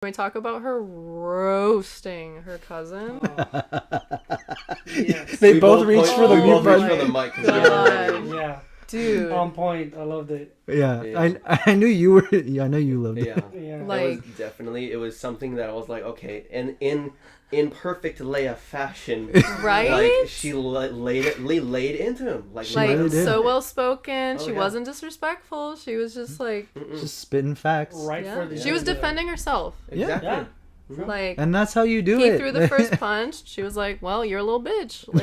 we talk about her roasting her cousin? Yes. They both reached for the mute button. button. for the mic. 'cause God. Yeah. Dude. On point. I loved it. Yeah, Yeah. I knew you were. Yeah, I know you loved it. Yeah. Yeah. Like- It was something that I was like, okay, and in perfect Leia fashion, Right? like she laid into him, like really Like, did. so well spoken. Oh, She yeah. wasn't disrespectful. She was just like, Just spitting facts. Right yeah. for the She was defending herself. exactly. Yeah. Like, And that's how you do he it. threw the first punch. She was like, well, you're a little bitch. Like,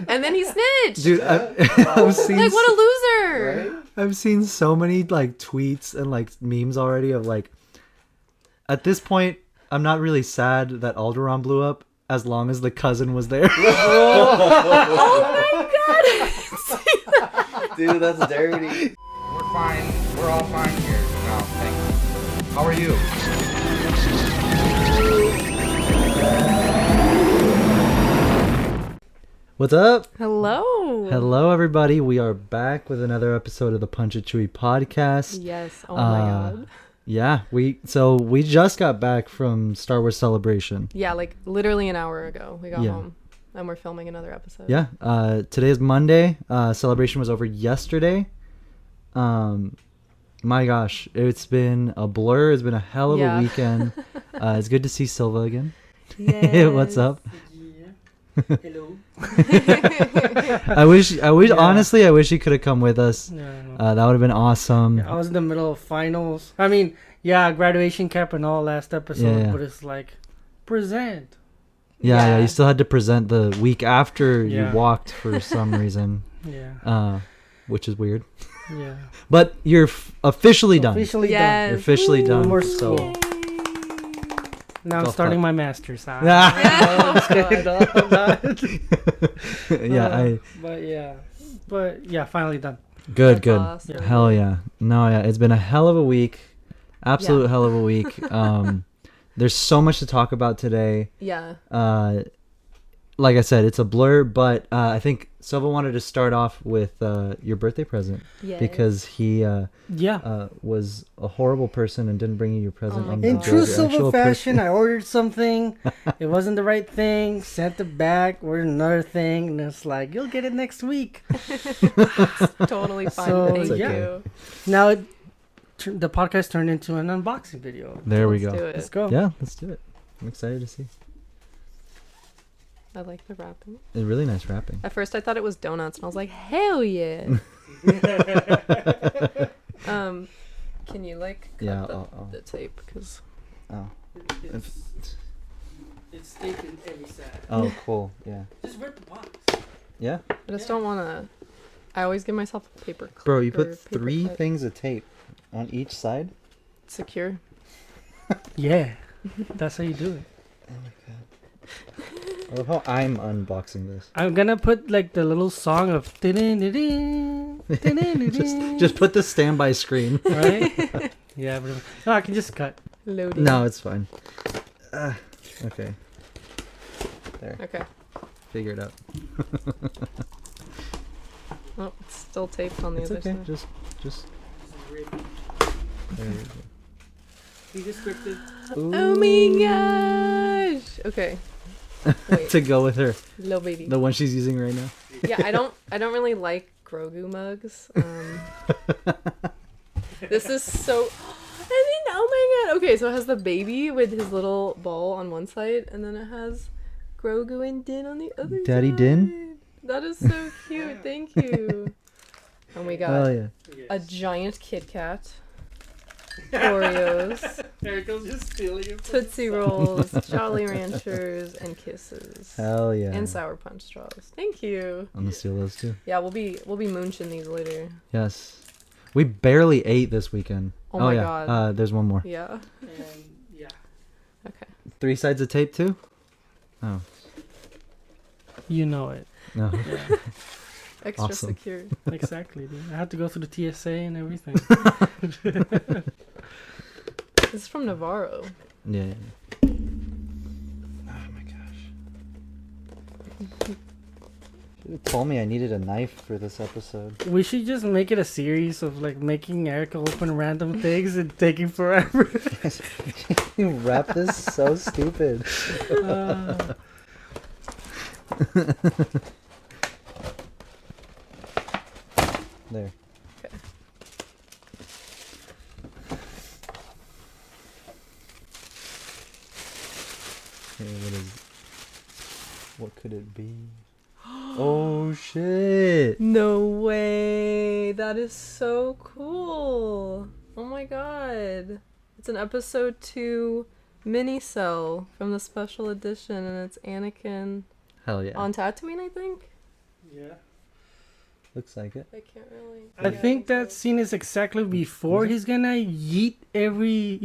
and then he snitched. Dude, I've seen Like, what a loser. Right? I've seen so many like tweets and like memes already of like. At this point, I'm not really sad that Alderaan blew up as long as the cousin was there. Oh my god. Dude, that's dirty. We're fine. We're all fine here. No, thank you. How are you? What's up? Hello. Hello, everybody. We are back with another episode of the Punch It Chewy podcast. Yes. Oh my god. Yeah, we just got back from Star Wars Celebration. Yeah, like literally an hour ago we got Yeah. home, and we're filming another episode. Yeah. Today is Monday. Celebration was over yesterday. My gosh, it's been a blur. It's been a hell of Yeah. a weekend. It's good to see Silva again. Yes. What's up? Yeah. Hello. I wish. Yeah. Honestly, I wish he could have come with us. No, no. That would have been awesome. I was in the middle of finals. I mean, yeah, graduation cap and all last episode, Yeah. but it's like, present. Yeah, Yeah. you still had to present the week after Yeah. you walked for some reason, Yeah. which is weird. Yeah. But you're officially done. Officially Yes. You're officially Woo. done. More so school. done. Now I'm Go starting fuck. my master's. yeah, But yeah, finally done. good, That's good. awesome. Hell yeah. No, yeah, it's been a hell of a week. Absolute Yeah. hell of a week. There's so much to talk about today. Yeah. Like I said, it's a blur, but I think Silva wanted to start off with your birthday present Yeah. because he Yeah. was a horrible person and didn't bring you your present. Oh my on God. In the day true of your Silva actual fashion, birthday. I ordered something. It wasn't the right thing. Sent it back. Ordered another thing, and it's like, you'll get it next week. Totally fine. So, Thank yeah. you. Now the podcast turned into an unboxing video. There we Let's go. do it. Let's go. Yeah, let's do it. I'm excited to see. I like the wrapping. It's really nice wrapping. At first, I thought it was donuts, and I was like, hell yeah. Can you like cut Yeah, the, I'll- the tape? Because Oh. It's taped in every side. Oh, cool. Yeah. Just rip the box. Yeah. I just don't want to. I always give myself a paper clip. Bro, you or put paper 3 clip. things of tape on each side? Secure. Yeah, that's how you do it. Oh my god. I love how I'm unboxing this. I'm gonna put like the little song of Just put the standby screen. right. Yeah, but no, I can just cut. Loading. No, it's fine. Okay. There. Okay. Figure it out. Oh, it's still taped on the It's other okay. side. Just there you Be descriptive. go. Oh my gosh. Okay. Wait. To go with her. Little baby. The one she's using right now. Yeah, I don't really like Grogu mugs. This is so. And then, oh my god. Okay, so it has the baby with his little ball on one side, and then it has Grogu and Din on the other side. Daddy Din? That is so cute. Thank you. And we got Oh yeah. a giant Kit Kat, Oreos, Erica's just stealing it. Tootsie Rolls, Jolly Ranchers, and Kisses. Hell yeah. And Sour Punch straws. Thank you. I'm gonna steal those too. Yeah, we'll be munching these later. Yes. We barely ate this weekend. Oh my yeah. God. There's one more. Yeah. And yeah, 3 sides of tape too? Oh. you know it. No. Yeah, Extra Awesome. secure. exactly. Dude. I had to go through the TSA and everything. This is from Navarro. Yeah. Oh my gosh. told me I needed a knife for this episode. We should just make it a series of like making Erica open random things and taking forever. You wrap this so stupid. There. Okay. Okay, what could it be? Oh shit! No way. That is so cool. Oh my god. It's an episode 2 mini cell from the special edition, and it's Anakin Hell yeah! on Tatooine, I think. Yeah. Looks like it. I can't really. I think that so. scene is exactly before he's gonna yeet every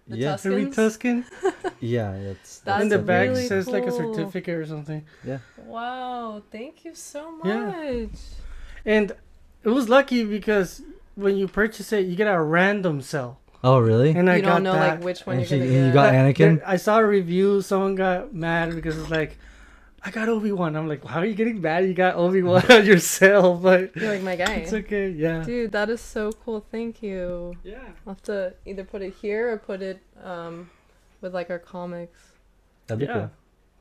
The Yeah, every Tuscans? Tuscan. Yeah, it's That's In the back really says like a cool. certificate or something. yeah. Wow, thank you so much. Yeah. And it was lucky because when you purchase it, you get a random cell. Oh really? And I You got don't know that. like which one And you're gonna you get. got Anakin? I saw a review. Someone got mad because it's like, I got Obi-Wan. I'm like, how are you getting mad? You got Obi-Wan on your cell, but You're like my guy. it's okay. Yeah. Dude, that is so cool. Thank you. Yeah. I'll have to either put it here or put it with like our comics. That'd be Yeah. cool.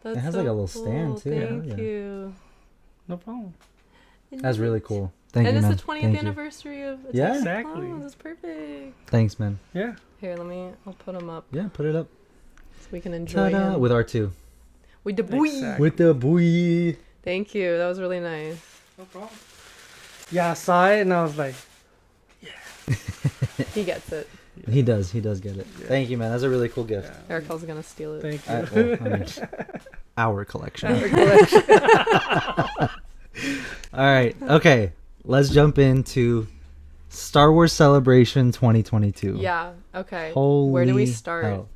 That's has, so like, a little cool. stand, too. Thank Yeah. you. No problem. That's really cool. Thank And you, it's man. the 20th Thank you. anniversary of Attack Yeah. of the Exactly. Clones. That's perfect. Thanks, man. Yeah. Here, I'll put them up Yeah, put it up. so we can enjoy Ta-da! him. With R2. With the boy. Exactly. With the boy. Thank you. That was really nice. No problem. Yeah, I saw it and I was like, He gets it. He does get it. Yeah. Thank you, man. That's a really cool gift. yeah. Eric's gonna steal it. Thank I, you. well, I mean, our collection. All right. Okay. Let's jump into Star Wars Celebration 2022. Yeah. Okay. Holy Where do we start? hell.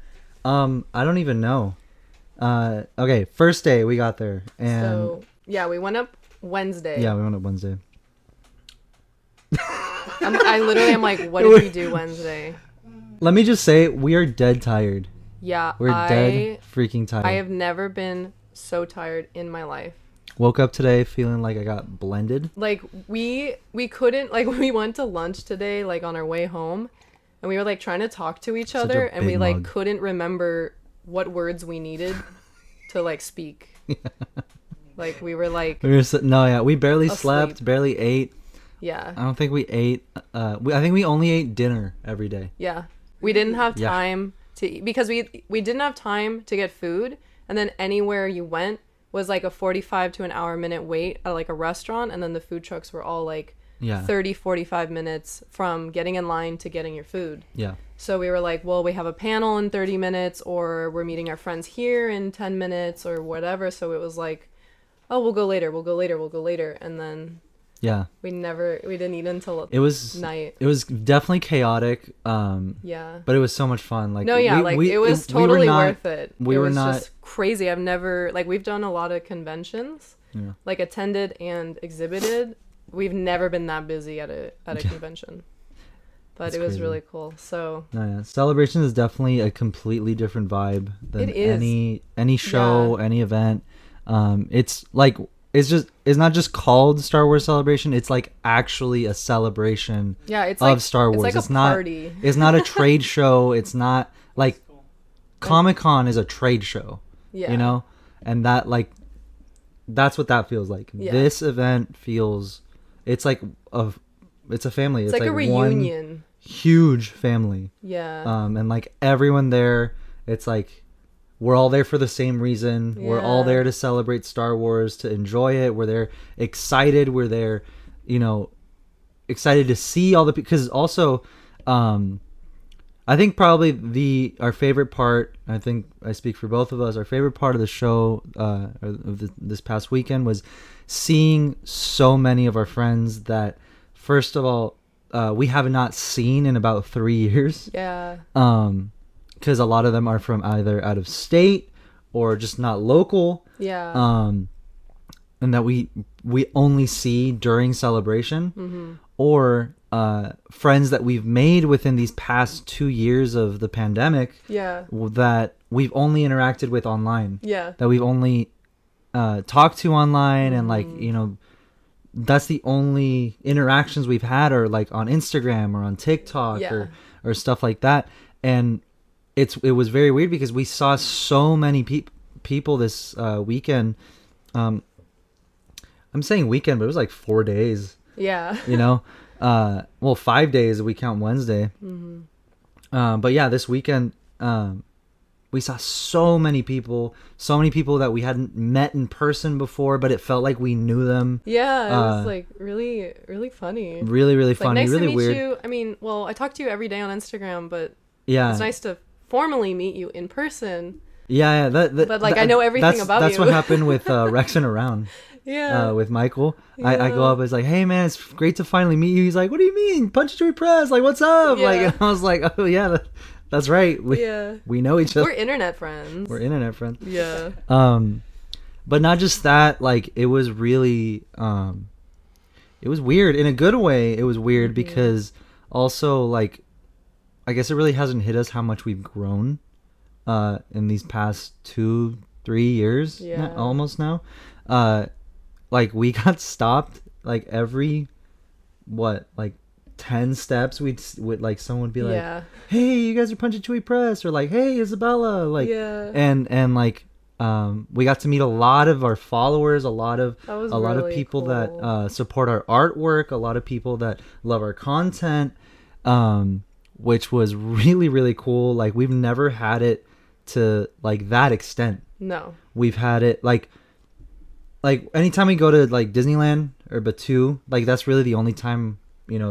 I don't even know. Okay. First day we got there, and So yeah, we went up Wednesday. yeah, we went up Wednesday. I literally am like, what did you do Wednesday? Let me just say, we are dead tired. Yeah, We're dead freaking tired. I have never been so tired in my life. Woke up today feeling like I got blended. Like we couldn't, like we went to lunch today like on our way home, and we were like trying to talk to each Such a other, and we big like mug. couldn't remember what words we needed to like speak. Like we were like, We barely Asleep. slept, barely ate. yeah, I don't think we ate. I think we only ate dinner every day. yeah. We didn't have Yeah. time to eat because we didn't have time to get food, and then anywhere you went was like a 45 to an hour minute wait at like a restaurant, and then the food trucks were all like Yeah. 30-45 minutes from getting in line to getting your food. Yeah. So we were like, well, we have a panel in 30 minutes, or we're meeting our friends here in 10 minutes or whatever. So it was like, oh, we'll go later. And then Yeah. we didn't eat until It was night. It was definitely chaotic. Yeah. But it was so much fun. Like No, yeah, it was we were totally not- worth it. we it were was not- just crazy. I've never, like, we've done a lot of conventions, Yeah. like attended and exhibited. We've never been that busy at a convention. But That's it was crazy. really cool. So No, yeah. Celebration is definitely a completely different vibe than It is. any show, any event. It's like it's not just called Star Wars Celebration. It's like actually a celebration yeah, it's of like Star Wars. It's like It's a not- party. It's not a trade show. It's not like Comic-Con is a trade show. Yeah. You know? And that that's what that feels like. Yeah. This event feels it's like it's a family. It's like a one reunion. huge family. Yeah. And like everyone there, it's like we're all there for the same reason. We're all Yeah. there to celebrate Star Wars, to enjoy it. We're there excited. We're there, excited to see all the because also I think probably our favorite part, I think I speak for both of us, our favorite part of the show this past weekend was seeing so many of our friends that first of all we have not seen in about 3 years. yeah. Because a lot of them are from either out of state or just not local. Yeah. And that we only see during celebration, Mm-hmm. or friends that we've made within these past 2 years of the pandemic Yeah. that we've only interacted with online, Yeah. that we've only talk to online, and like Mm. that's the only interactions we've had are like on Instagram or on TikTok Yeah. or stuff like that. And it was very weird because we saw so many people this weekend. I'm saying weekend, but it was like 4 days. Yeah. Well, 5 days if we count Wednesday. But yeah, this weekend we saw so many people that we hadn't met in person before, but it felt like we knew them. Yeah, it was like really, really funny. Really, really It's, like, funny, nice really to meet weird. you. I mean, well, I talk to you every day on Instagram, but Yeah, it's nice to formally meet you in person. yeah. But, like, I know everything about that's you. what happened with Rexing Around. Yeah. With Michael. I go Yeah. up, it's like, hey man, it's great to finally meet you. He's like, what do you mean? Punch Joey Press, like what's up? Yeah. Like, and I was like, oh yeah, that's right. Yeah. We know each other. We're internet friends. We're internet friends. Yeah. But not just that, like it was really it was weird in a good way. It was weird Mm-hmm. because also like I guess it really hasn't hit us how much we've grown in these past 2-3 years Yeah. almost now. Like we got stopped like every 10 steps would like someone would be like, Yeah. hey, you guys are Punch and Chewy Press, or like, hey, Isabella, like, Yeah. and like we got to meet a lot of our followers, a lot of That was of people cool. that support our artwork, a lot of people that love our content, which was really, really cool. Like we've never had it to like that extent. No. We've had it like anytime we go to like Disneyland or Batu, like that's really the only time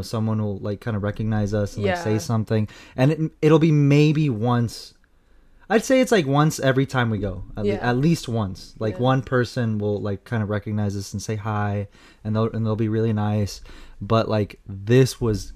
someone will like kind of recognize us and like Yeah. say something, and it'll be maybe once. I'd say it's like once every time we go, at least once. Like Yeah. one person will like kind of recognize us and say hi, and they'll be really nice. But like this was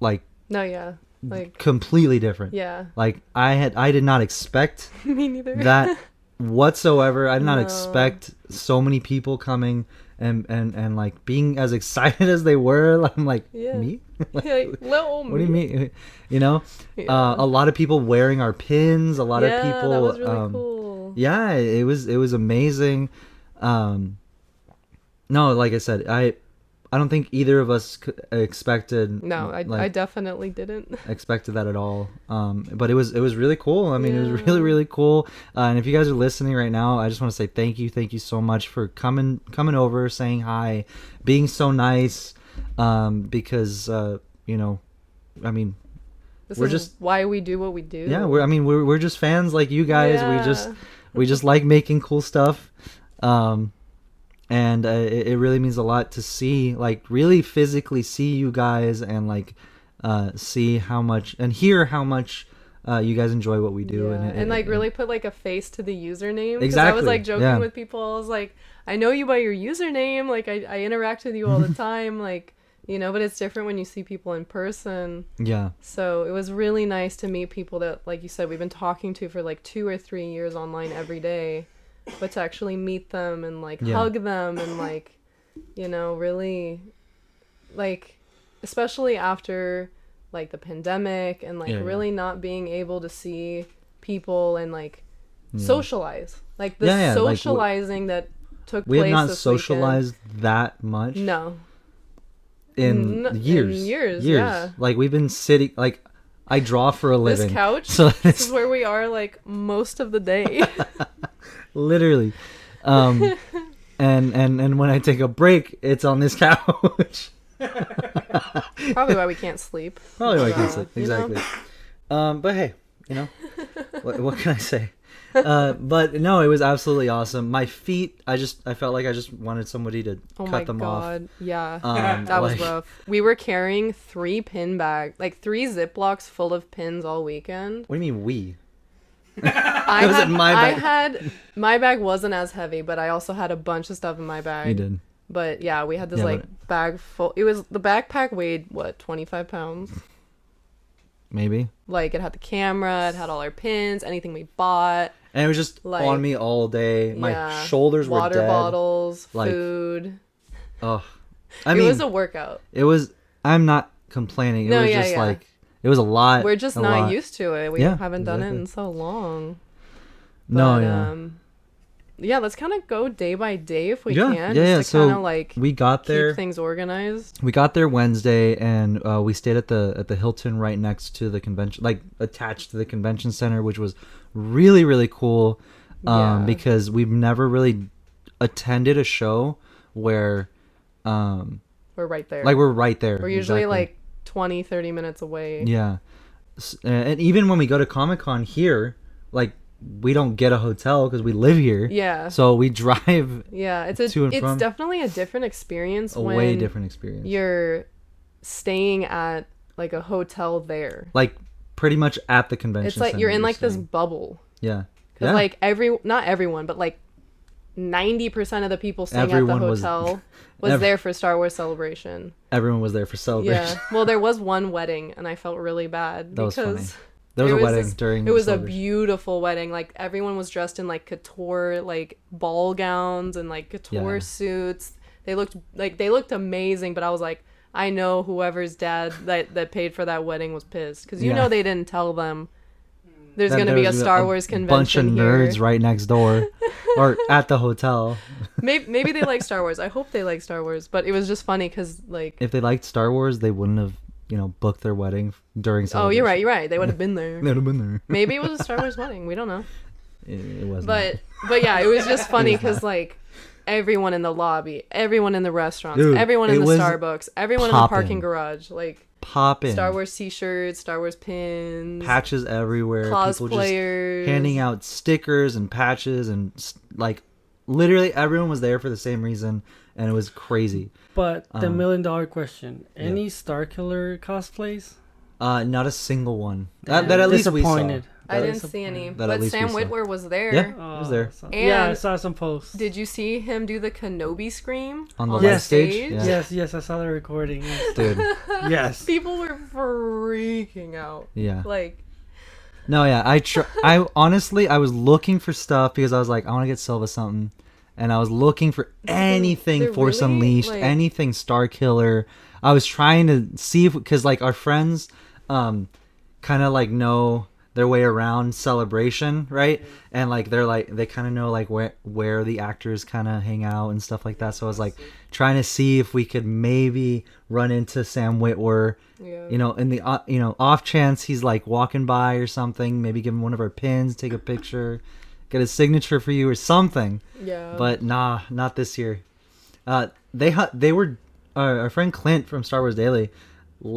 like No, yeah. Like, completely different. yeah. Like I did not expect Me neither. that whatsoever. I did not No. expect so many people coming and like being as excited as they were. I'm like, Yeah. me? Like, Like, little what do you me. mean? Yeah. A lot of people wearing our pins. A lot of people. That was really cool. Yeah, it was amazing. No, like I said, I don't think either of us expected. No, I like, definitely didn't. expected that at all. But it was really cool. I mean, it was Yeah. really, really cool. And if you guys are listening right now, I just want to say thank you so much for coming over, saying hi, being so nice. Because I mean, This We're is just- why we do what we do. yeah, we're just fans like you guys. Yeah. We just like making cool stuff. And it really means a lot to see, like, really physically see you guys and like see how much and hear how much you guys enjoy what we do. Yeah, and like really put like a face to the username. 'Cause I Exactly, was like joking yeah. with people. I was like, I know you by your username. Like I interact with you all the time. Like, but it's different when you see people in person. Yeah. So it was really nice to meet people that, like you said, we've been talking to for like 2 or 3 years online every day. But to actually meet them and like Yeah. hug them and like, really like, especially after like the pandemic and like Yeah, yeah. really not being able to see people and like Yeah. socialize. Like the Yeah, yeah, like, socializing that took We place have not this socialized that much weekend. No. in in years. years, yeah. Like we've been sitting. Like I draw for a living. This couch, So this it's is where we are like most of the day. literally. And when I take a break, it's on this couch. Probably why we can't sleep. Probably why I can't Uh, sleep. you know? Exactly. But hey, what can I say? But no, it was absolutely awesome. My feet, I felt like I just wanted somebody to Oh cut my them off. god, yeah, Um, that was like- rough. We were carrying 3 pin bags, like 3 Ziplocs full of pins all weekend. What do you mean we? I was had, in my I bag. had my bag wasn't as heavy, but I also had a bunch of stuff in my bag. You did. But yeah, we had this Yeah, like bag full. It was the backpack weighed what 25 pounds. Maybe. Like it had the camera, it had all our pins, anything we bought. And it was just Like- on me all day. My Yeah. shoulders were Water dead. bottles, Like, food. Oh, I It mean, was a workout. it was. I'm not complaining. It No, was yeah, just yeah. like it was a lot. We're just a not lot. used to it. We Yeah, haven't done it exactly. in so long. No, But, yeah. let's kind of go day by day if we Yeah, can. yeah, yeah. Just to kind So of like we got there. keep things organized. We got there Wednesday, and we stayed at the Hilton right next to the convention, like attached to the convention center, which was really really cool. Yeah. Because we've never really attended a show where, We're right there. like we're right there. We're usually exactly. like 20, 30 minutes away. Yeah, and even when we go to Comic-Con here, like we don't get a hotel because we live here. Yeah. So we drive Yeah, it's to and it's from. definitely a different experience a when way different experience. you're staying at like a hotel there. Like pretty much at the convention. It's like center you're in like this staying. bubble. Yeah. Cuz like not everyone, but like 90% of the people staying Everyone at the was- hotel was there for Star Wars Celebration. Everyone was there for celebration. Yeah. Well, there was one wedding and I felt really bad That was because funny. There was it a was wedding this- during. it was the a celebration. beautiful wedding. Like everyone was dressed in like couture like ball gowns and like couture Yeah. suits. They looked amazing, but I was like, I know whoever's dad that paid for that wedding was pissed because you Yeah. know they didn't tell them there's That going to be a there's Star Wars bunch of convention nerds here. right next door, or at the hotel. Maybe they like Star Wars. I hope they like Star Wars, but it was just funny because like, If they liked Star Wars, they wouldn't have, booked their wedding during. oh, you're celebration. right. They would have been there. They would have been there. Maybe it was a Star Wars wedding. We don't know. It wasn't. But yeah, it was just funny because like everyone in the lobby, everyone in the restaurants, Dude, everyone in it the was Starbucks, everyone in the poppin'. parking garage, like popping Star Wars T-shirts, Star Wars pins, patches everywhere. People just cosplayers, handing out stickers and patches and like literally everyone was there for the same reason, and it was crazy. But the Um, $1 million question: any Star Killer cosplays? Not a single one. Damn. That at least we saw. Disappointed. I That- didn't see any, that at but least Sam we saw. Witwer was there. Yeah. It was there. Yeah, I And- saw some posts. Did you see him do the Kenobi scream On the live live stage? Yeah. Yes, I saw the recording. Yes. Dude. Yes. People were freaking out. Yeah. Like, No, yeah. I honestly, I was looking for stuff because I was like, I want to get Silva something, and I was looking for anything they're Force really, Unleashed, like- anything Star Killer. I was trying to see if, because like our friends, kind of like know their way around Celebration, right? And like they kind of know like where the actors kind of hang out and stuff like that. So I was like trying to see if we could maybe run into Sam Witwer. yeah. In the off chance he's like walking by or something, maybe give him one of our pins, take a picture, get his signature for you or something. Yeah. But nah, not this year. They were our friend Clint from Star Wars Daily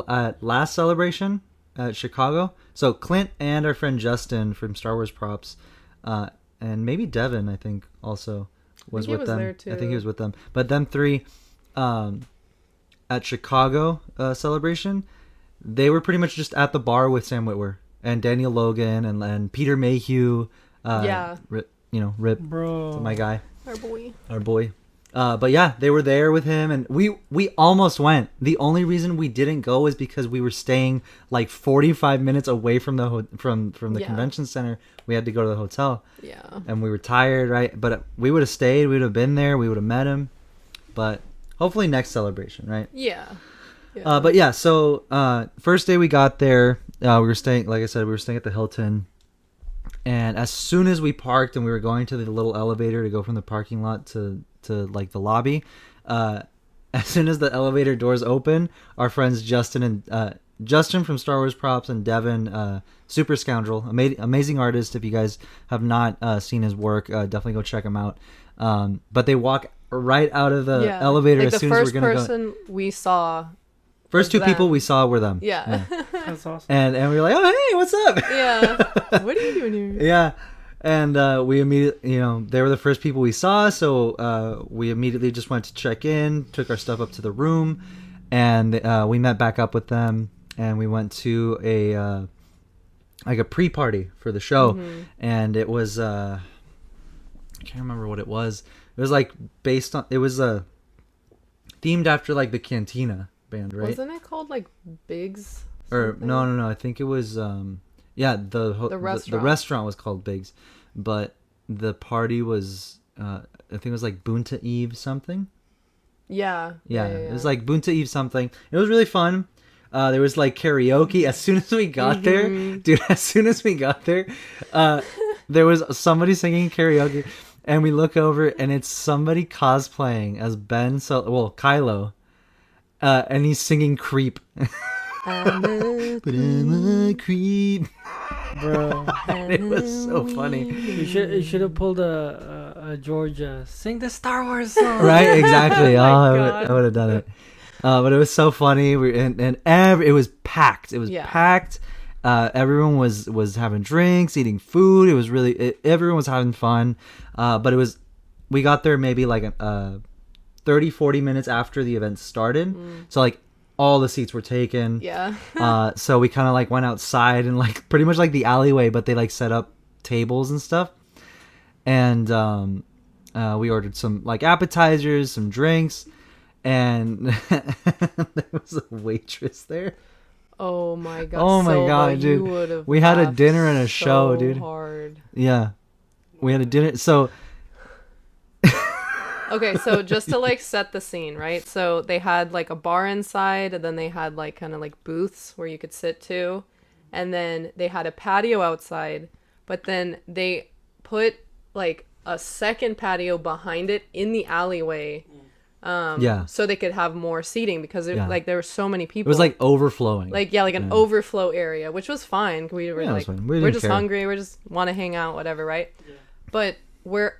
at last Celebration at Chicago. So Clint and our friend Justin from Star Wars Props, and maybe Devin, I think also was he with was them. there, I think too. he was with them. But them three, at Chicago Celebration, they were pretty much just at the bar with Sam Witwer and Daniel Logan and Peter Mayhew. Yeah. Rip Bro. my guy, Our boy. but yeah, they were there with him, and we almost went. The only reason we didn't go is because we were staying like 45 minutes away from the from the Yeah. convention center. We had to go to the hotel, Yeah. and we were tired, right? But we would have stayed. We would have been there. We would have met him. But hopefully next Celebration, right? Yeah. Yeah. But yeah, so first day we got there, we were staying, like I said, we were staying at the Hilton. And as soon as we parked and we were going to the little elevator to go from the parking lot to like the lobby, as soon as the elevator doors open, our friends Justin from Star Wars Props and Devin, Super Scoundrel, amazing artist. If you guys have not seen his work, definitely go check him out. But they walk right out of the elevator like as soon as we're gonna the first go. person we saw. First two was people them. we saw were them. Yeah. That's awesome. And we were like, oh hey, what's up? Yeah. What are you doing here? Yeah. And we immediately, they were the first people we saw, so we immediately just went to check in, took our stuff up to the room, and we met back up with them, and we went to a pre-party for the show, and it was I can't remember what it was. It was like it was themed after like the Cantina band, right? Wasn't it called like Biggs? Or something? no, I think it was the restaurant. restaurant was called Biggs, but the party was I think it was like Bunta Eve something. Yeah. Yeah, it was like Bunta Eve something. It was really fun. There was like karaoke as soon as we got there, dude. As soon as we got there, there was somebody singing karaoke, and we look over, and it's somebody cosplaying as Ben. So, well, Kylo, and he's singing "Creep." I'm a But I'm a creep. Bro. It was so funny. You should have pulled a Georgia. Sing the Star Wars song. Right? Exactly. Oh my I God. would have done it. But it was so funny. It was packed. It was Yeah. packed. Everyone was having drinks, eating food. It was really everyone was having fun. But we got there maybe like 30-40 minutes after the event started. So like all the seats were taken. Yeah. So we kind of like went outside and like pretty much like the alleyway, but they like set up tables and stuff. And we ordered some like appetizers, some drinks, and there was a waitress there. Oh my god. Oh my Silva, God, you dude. would've We had a laughed dinner and a show, so dude. Hard. Yeah, we had a dinner. So Okay, so just to like set the scene, right? So they had like a bar inside, and then they had like kind of like booths where you could sit too, and then they had a patio outside, but then they put like a second patio behind it in the alleyway, yeah, so they could have more seating because Yeah. like there were so many it people. was like overflowing. like yeah, like an overflow area, which was fine. We were Yeah, it was like fine. We we're didn't just care. hungry, we just want to hang out, whatever, right? But we're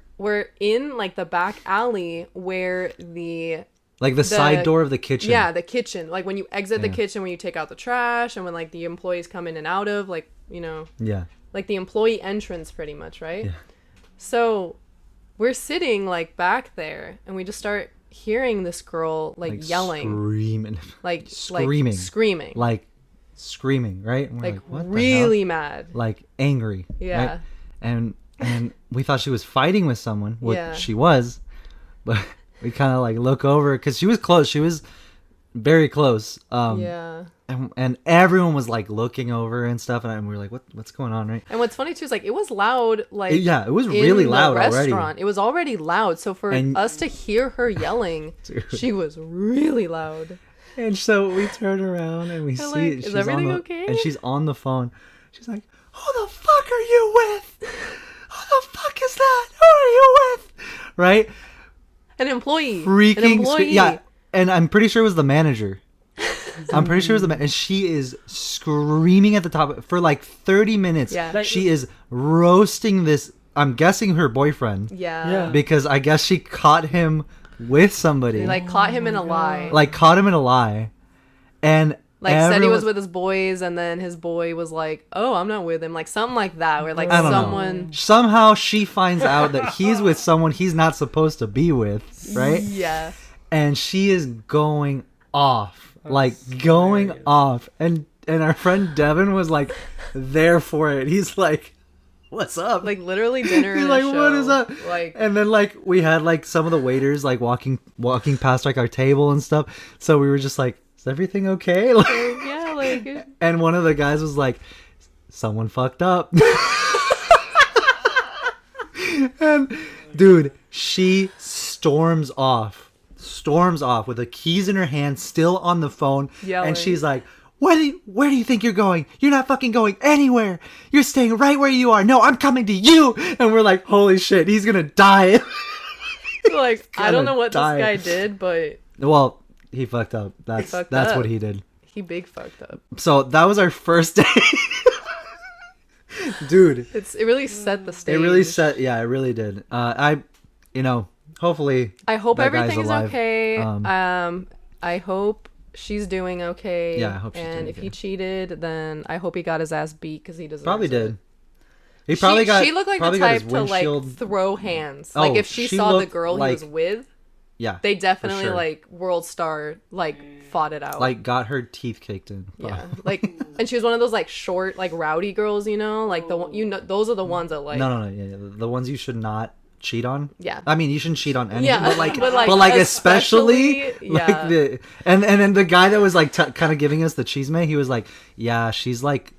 in like the back alley where the like the side door of the kitchen. yeah, the kitchen. Like when you exit the Yeah. kitchen, when you take out the trash, and when like the employees come in and out of, like, you know, Yeah. like the employee entrance pretty much, right? Yeah. So we're sitting like back there, and we just start hearing this girl like yelling, screaming, screaming, like screaming, right? And we're like what the hell? really mad. Like angry. Yeah. Right? And we thought she was fighting with someone, which Yeah. she was, but we kind of like look over because she was close. She was very close. Yeah. And everyone was like looking over and stuff, and we were like, what's going on, right? And what's funny too is like it was loud, like Yeah, it was in really the loud already. restaurant. It was already loud, so for And- us to hear her yelling, Dude. she was really loud. And so we turn around and we They're see like, "Is she's on everything the, okay?" and she's on the phone. She's like, "Who the fuck are you with? Who the fuck is that? Who are you with?" Right? An employee. An Freaking employee. yeah. And I'm pretty sure it was the manager. I'm pretty sure it was the man, and she is screaming at the top for like 30 minutes. Yeah. Like- She is roasting this. I'm guessing her boyfriend, Yeah. Yeah. because I guess she caught him with somebody. They, like caught him in a lie. Like caught him in a lie, and Like said he everyone- was with his boys, and then his boy was like, "Oh, I'm not with him." Like something like that, where like I don't someone. know. Somehow she finds out that he's with someone he's not supposed to be with, right? Yeah. And she is going off, like going off, and our friend Devin was like there for it. He's like, "What's up?" Like literally dinner. He's and like, a "What is show. up?" Like And then like we had like some of the waiters like walking past like our table and stuff. So we were just like, "Is everything okay?" Like, yeah, like and one of the guys was like, "Someone fucked up." And dude, she storms off with the keys in her hand, still on the phone, Yelling. and she's like, where do you think you're going? You're not fucking going anywhere. You're staying right where you are. No, I'm coming to you. And we're like, holy shit, he's gonna die. like I don't gonna know what die. this guy did, but Well, he fucked up. That's fucked that's up. what he did. he big fucked up. So that was our first day. Dude, It really set the stage. it really set. Yeah, it really did. Hopefully, I hope that guy's everything's alive. okay. Um, I hope she's doing okay. Yeah, I hope she's and doing if okay. he cheated, then I hope he got his ass beat because he deserves probably it. did. He probably got. She looked like the probably got his type to like windshield- throw hands. Oh, Like if she saw the looked girl like- he was with, Yeah, they definitely sure. like world star like fought it out. like got her teeth kicked in. yeah, like and she was one of those like short like rowdy girls, you know, like the one those are the ones that like No, yeah, the ones you should not cheat on. Yeah. I mean, you shouldn't cheat on anything, Yeah, but like, but, but like, like, especially especially, like yeah. the and then the guy that was like kind of giving us the chisme, he was like, yeah, she's like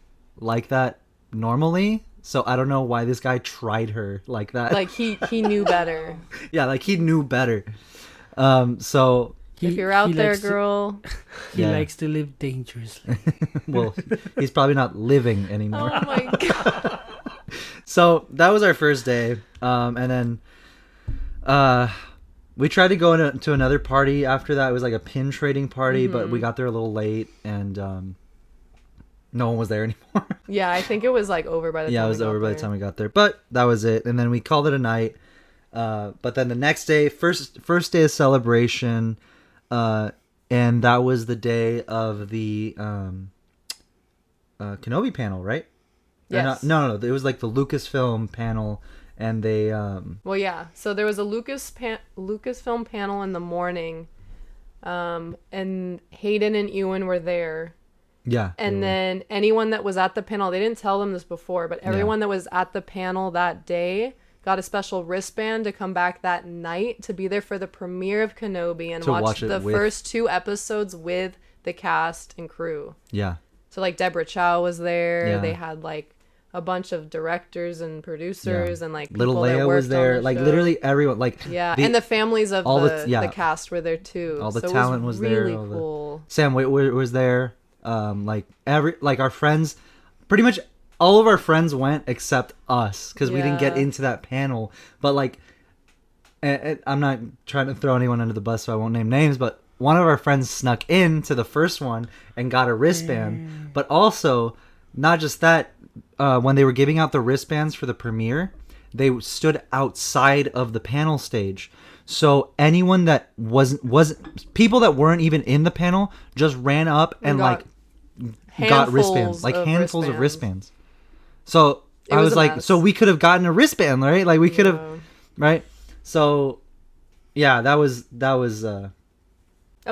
that normally. So I don't know why this guy tried her like that. like he knew better. yeah, like he knew better. So If you're out there, likes to- girl. he Yeah. likes to live dangerously. well, he's probably not living anymore. Oh my god. So that was our first day, and then We tried to go to another party after that. It was like a pin trading party, but we got there a little late, and no one was there anymore. Yeah, I think it was like over by the time Yeah, it we was got over by the there. time we got there. But that was it, and then we called it a night. But then the next day, first day of celebration, and that was the day of the Kenobi panel, right? Or Yes. no. It was like the Lucasfilm panel, and they Well, yeah. So there was a Lucasfilm panel in the morning, and Hayden and Ewan were there. yeah. And then anyone that was at the panel, they didn't tell them this before, but everyone that was at the panel that day got a special wristband to come back that night to be there for the premiere of Kenobi and To watch watch it the with- first 2 episodes with the cast and crew. yeah. So like Deborah Chow was there. Yeah. They had like a bunch of directors and producers and like Little people that Leia worked was there, on the like show. literally everyone, like Yeah, and the families of all the the- cast were there too. all the So talent it was was there, really all the- cool. Sam Witwer was there. Like our friends, pretty much all of our friends went except us because we didn't get Yeah. into that panel. But like, and I'm not trying to throw anyone under the bus, so I won't name names. But one of our friends snuck in to the first one and got a wristband. But also, not just that, when they were giving out the wristbands for the premiere, they stood outside of the panel stage. So anyone that wasn't people that weren't even in the panel just ran up and got got wristbands, like of handfuls of wristbands. wristbands. So It I was was a like, mess. so we could have gotten a wristband, right? Like we could have, Yeah. right? So yeah, that was A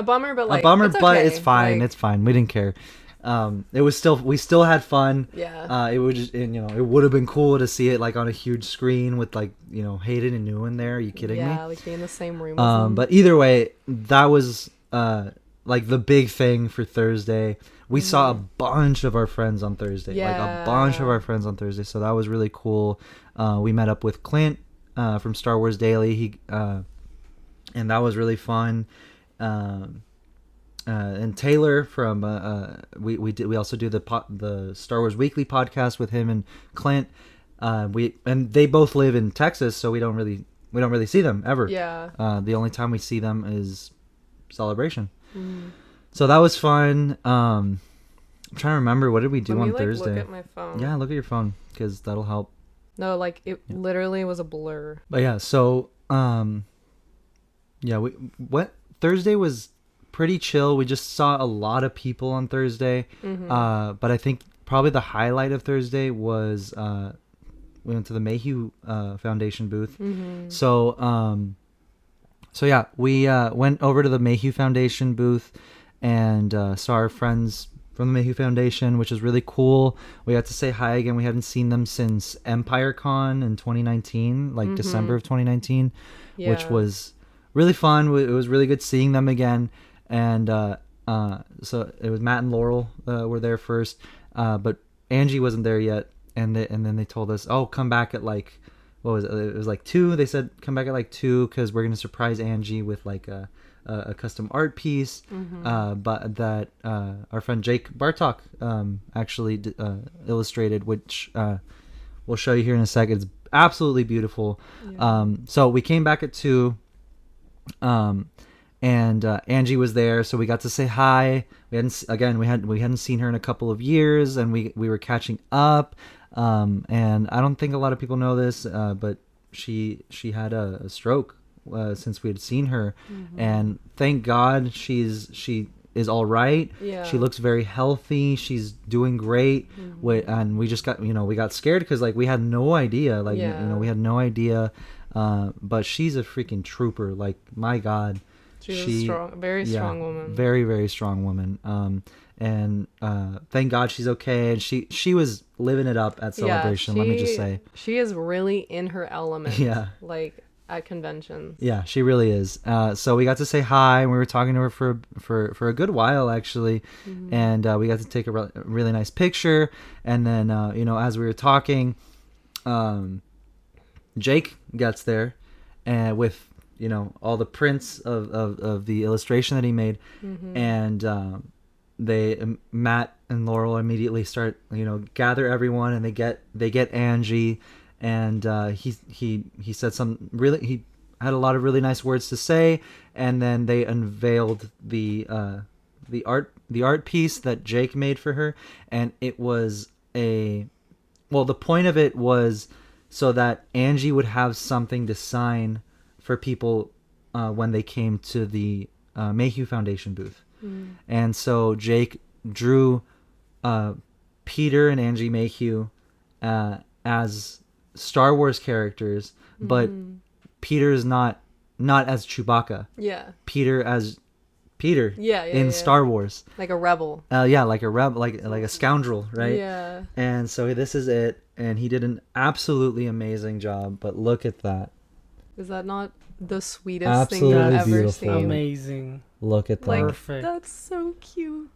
bummer, but like a bummer, it's but okay. it's fine. Like, It's fine. We didn't care. We still had fun. Yeah. It would just, and, it would have been cool to see it like on a huge screen with like, Hayden and Ewan there. Are you kidding me? yeah, like be in the same room. With them. But either way, that was like the big thing for Thursday. We saw a bunch of our friends on Thursday, like a bunch of Yeah. our friends on Thursday. So that was really cool. We met up with Clint from Star Wars Daily. And that was really fun. And Taylor from we also do the Star Wars Weekly podcast with him and Clint. And they both live in Texas, so we don't really see them ever. Yeah. The only time we see them is Celebration. So that was fun. I'm trying to remember, what did we do Let on me, like, Thursday? Look at my phone. Yeah, look at your phone because that'll help. No, like it literally was a blur. But yeah, so yeah, Thursday was pretty chill. We just saw a lot of people on Thursday. But I think probably the highlight of Thursday was we went to the Mayhew Foundation booth. So yeah, we went over to the Mayhew Foundation booth and saw our friends from the Mayhew Foundation, which is really cool. We got to say hi again. We hadn't seen them since EmpireCon in 2019, like December of 2019, which Yeah. was really fun. It was really good seeing them again. And so it was Matt and Laurel were there first, but Angie wasn't there yet. And then they told us, oh, come back at like, what was it? It was like 2. They said come back at like 2 because we're gonna surprise Angie with like a custom art piece. But that our friend Jake Bartok actually illustrated, which we'll show you here in a second. It's absolutely beautiful. So we came back at 2. And Angie was there, so we got to say hi. We hadn't seen her in a couple of years, and we were catching up. And I don't think a lot of people know this, but she had a stroke since we had seen her, and thank God she is all right. Yeah. She looks very healthy. She's doing great. And we just got we got scared because like we had no idea. Like Yeah. we had no idea. But she's a freaking trooper. Like my God. She's a very strong woman. Very, very strong woman. And thank God she's okay. And she was living it up at Celebration, let me just say. She is really in her element. Yeah. Like at conventions. Yeah, she really is. So we got to say hi, and we were talking to her for a good while, actually. And we got to take a really nice picture. And then, as we were talking, Jake gets there and with all the prints of the illustration that he made, and Matt and Laurel immediately start gather everyone, and they get Angie, and he said some really had a lot of really nice words to say, and then they unveiled the art piece that Jake made for her, and it was the point of it was so that Angie would have something to sign for people when they came to the Mayhew Foundation booth. And so Jake drew Peter and Angie Mayhew as Star Wars characters, but Peter's not as Chewbacca. Yeah. Peter as Peter Yeah. in Star Wars. Like a rebel. Yeah, like a rebel, like a scoundrel, right? Yeah. And so this is it, and he did an absolutely amazing job. But look at that! Is that not the sweetest Absolutely thing you've ever beautiful. seen? Amazing. Look at that! Like, Perfect. that's so cute.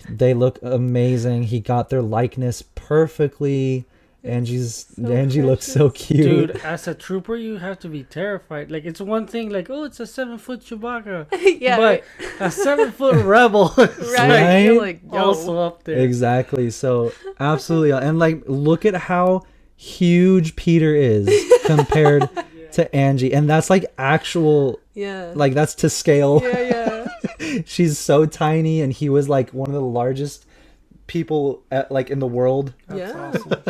They look amazing. He got their likeness perfectly. Angie looks so cute. Dude, as a trooper, you have to be terrified. Like, it's one thing, like, oh, it's a 7-foot Chewbacca. Yeah. But a 7-foot rebel is Right. You're like, yo. also up there. Exactly. So absolutely, and like, look at how huge Peter is compared to Angie, and that's like actual, Yeah. like that's to scale. Yeah. She's so tiny, and he was like one of the largest people like in the world. That's Yeah. awesome.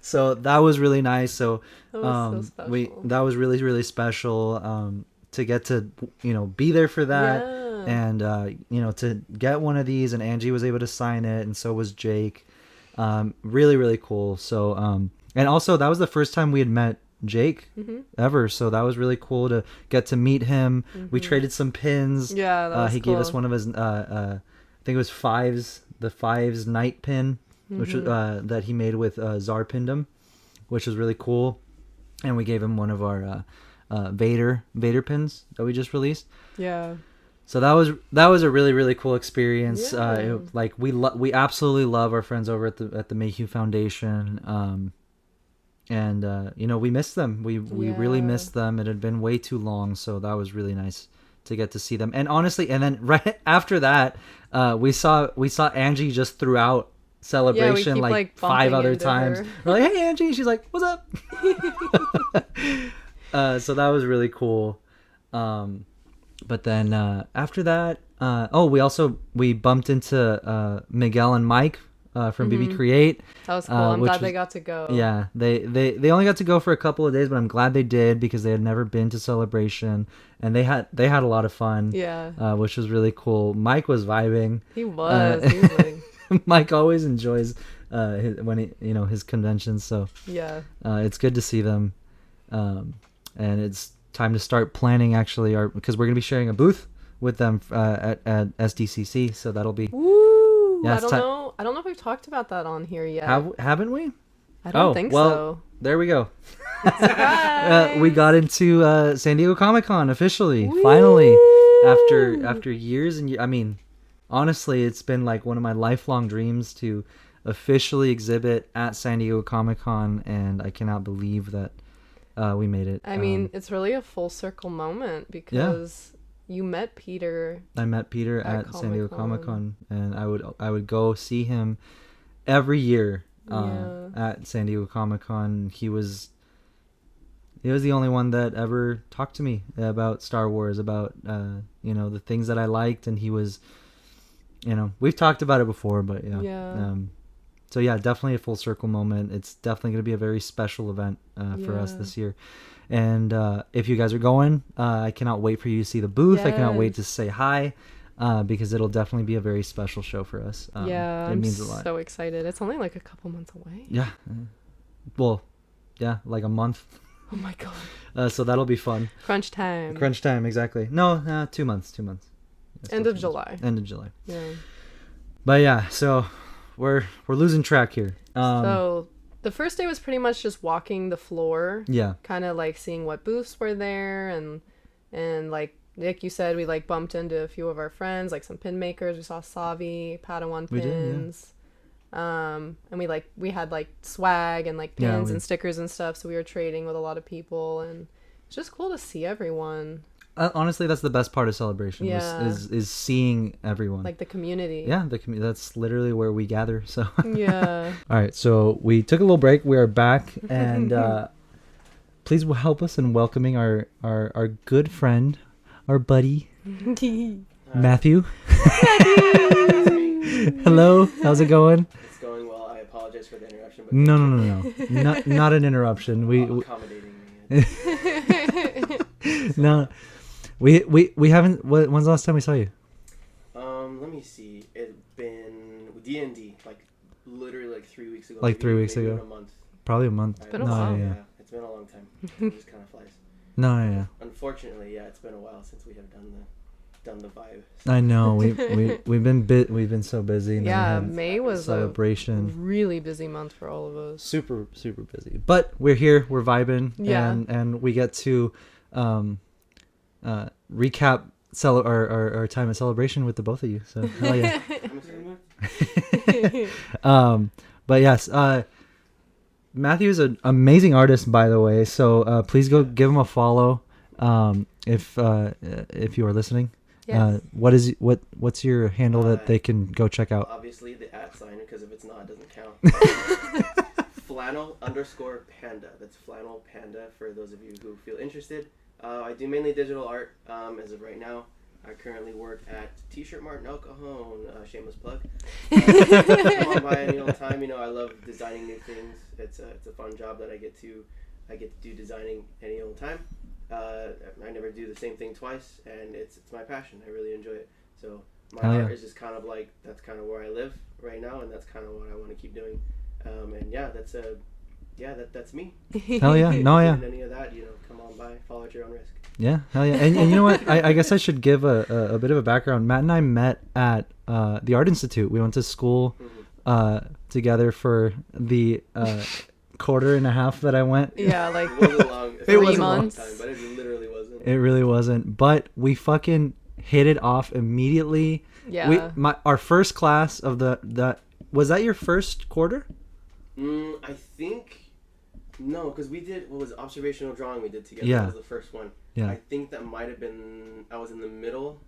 So that was really nice. So That was so special. that was really, really special to get to be there for that. Yeah. And to get one of these, and Angie was able to sign it, and so was Jake. Really, really cool. So and also that was the first time we had met Jake ever, so that was really cool to get to meet him. We traded some pins. Yeah, that was he gave us cool. one of his I think it was the Fives night pin, which was, that he made with Zarpindum, which was really cool. And we gave him one of our Vader pins that we just released. Yeah. So that was a really, really cool experience. Yeah. We absolutely love our friends over at the Mayhew Foundation. And we missed them. We really Yeah. missed them. It had been way too long, so that was really nice to get to see them. And honestly, and then right after that, we saw Angie just throughout Celebration keep, like 5 bumping other into times. her. We're like, "Hey Angie," she's like, "What's up?" So that was really cool. But then after that, we bumped into Miguel and Mike from BB Create. That was cool. I'm which glad they was- got to go. Yeah, they only got to go for a couple of days, but I'm glad they did because they had never been to Celebration, and they had a lot of fun. Yeah. Which was really cool. Mike was vibing. He was. He was like, Mike always enjoys his conventions, so yeah. it's good to see them. And it's time to start planning actually because we're gonna be sharing a booth with them at SDCC, so that'll be. Woo! Yeah, I it's don't ti- know. I don't know if we've talked about that on here yet. Haven't we? I don't think well, so. There we go. Surprise! We got into San Diego Comic-Con officially, finally, after years and years. I mean, honestly, it's been like one of my lifelong dreams to officially exhibit at San Diego Comic-Con, and I cannot believe that we made it. I mean, it's really a full circle moment because you met Peter. I met Peter at at San Diego Comic-Con. Comic-Con, and I would go see him every year Yeah. at San Diego Comic-Con. He was the only one that ever talked to me about Star Wars, about the things that I liked, and he was, we've talked about it before, but yeah. Yeah. So yeah, definitely a full circle moment. It's definitely going to be a very special event for us Yeah. this year. And if you guys are going, I cannot wait for you to see the booth. I cannot wait to Yes. say hi because it'll definitely be a very special show for us. Yeah, it I'm means a lot. so excited. It's only like a couple months away. Yeah. Well, yeah, like a month. Oh my god. So that'll be fun. Crunch time. Crunch time, exactly. No, 2 months. 2 months. Yeah, still End 2 of months. July. End of July. Yeah. But yeah, so we're losing track here. So the first day was pretty much just walking the floor, Yeah. kind of like seeing what booths were there, and like Nick, you said we like bumped into a few of our friends, like some pin makers. We saw Savi Padawan We did, yeah. pins. And we had like swag and like Yeah, pins and stickers and stuff, so we were trading with a lot of people, and it's just cool to see everyone, Honestly, that's the best part of Celebration. Yeah. Is seeing everyone. like the community. Yeah, that's literally where we gather. So. Yeah. All right, so we took a little break. We are back, and please help us in welcoming our good friend, our buddy, Matthew. Hello, how's it going? It's going well. I apologize for the interruption. But No. Not an interruption. We accommodating me. no, we haven't. When's the last time we saw you? Let me see. It's been D&D, like literally like 3 weeks ago. Like 3 weeks maybe ago. A month. Probably a month. It's been a while. Yeah. It's been a long time. It just kind of flies. No, yeah. Unfortunately, yeah, it's been a while since we have done the vibe. I know. We've been so busy. And then we Yeah, had May was a celebration. really busy month for all of us. Super busy. But we're here. We're vibing. Yeah. And we get to recap our time at celebration with the both of you. So hell yeah. But yes, Matthew's an amazing artist, by the way. So please go give him a follow if you are listening. Yes. What's your handle that they can go check out? Obviously the @ sign, because if it's not, it doesn't count. Flannel_panda. That's flannel panda for those of you who feel interested. I do mainly digital art as of right now. I currently work at T-Shirt Mart in El Cajon. Shameless plug. Come on by any old time. You know, I love designing new things. It's a fun job that I get to do designing any old time. I never do the same thing twice, and it's my passion. I really enjoy it. So my art is just kind of like, that's kind of where I live right now, and that's kind of what I want to keep doing. And yeah, that's me. Hell yeah. No, yeah. And any of that, you know, come on by, follow at your own risk. Yeah, hell yeah. And you know what? I guess I should give a bit of a background. Matt and I met at the Art Institute. We went to school together for the quarter and a half that I went. Yeah, like It wasn't long. It 3 wasn't months. Long time, but it literally wasn't. It really wasn't. But we fucking hit it off immediately. Yeah. Our first class of the was that your first quarter? I think no, because we did what was observational drawing we did together. Yeah. That was the first one. Yeah. I think that might have been, I was in the middle.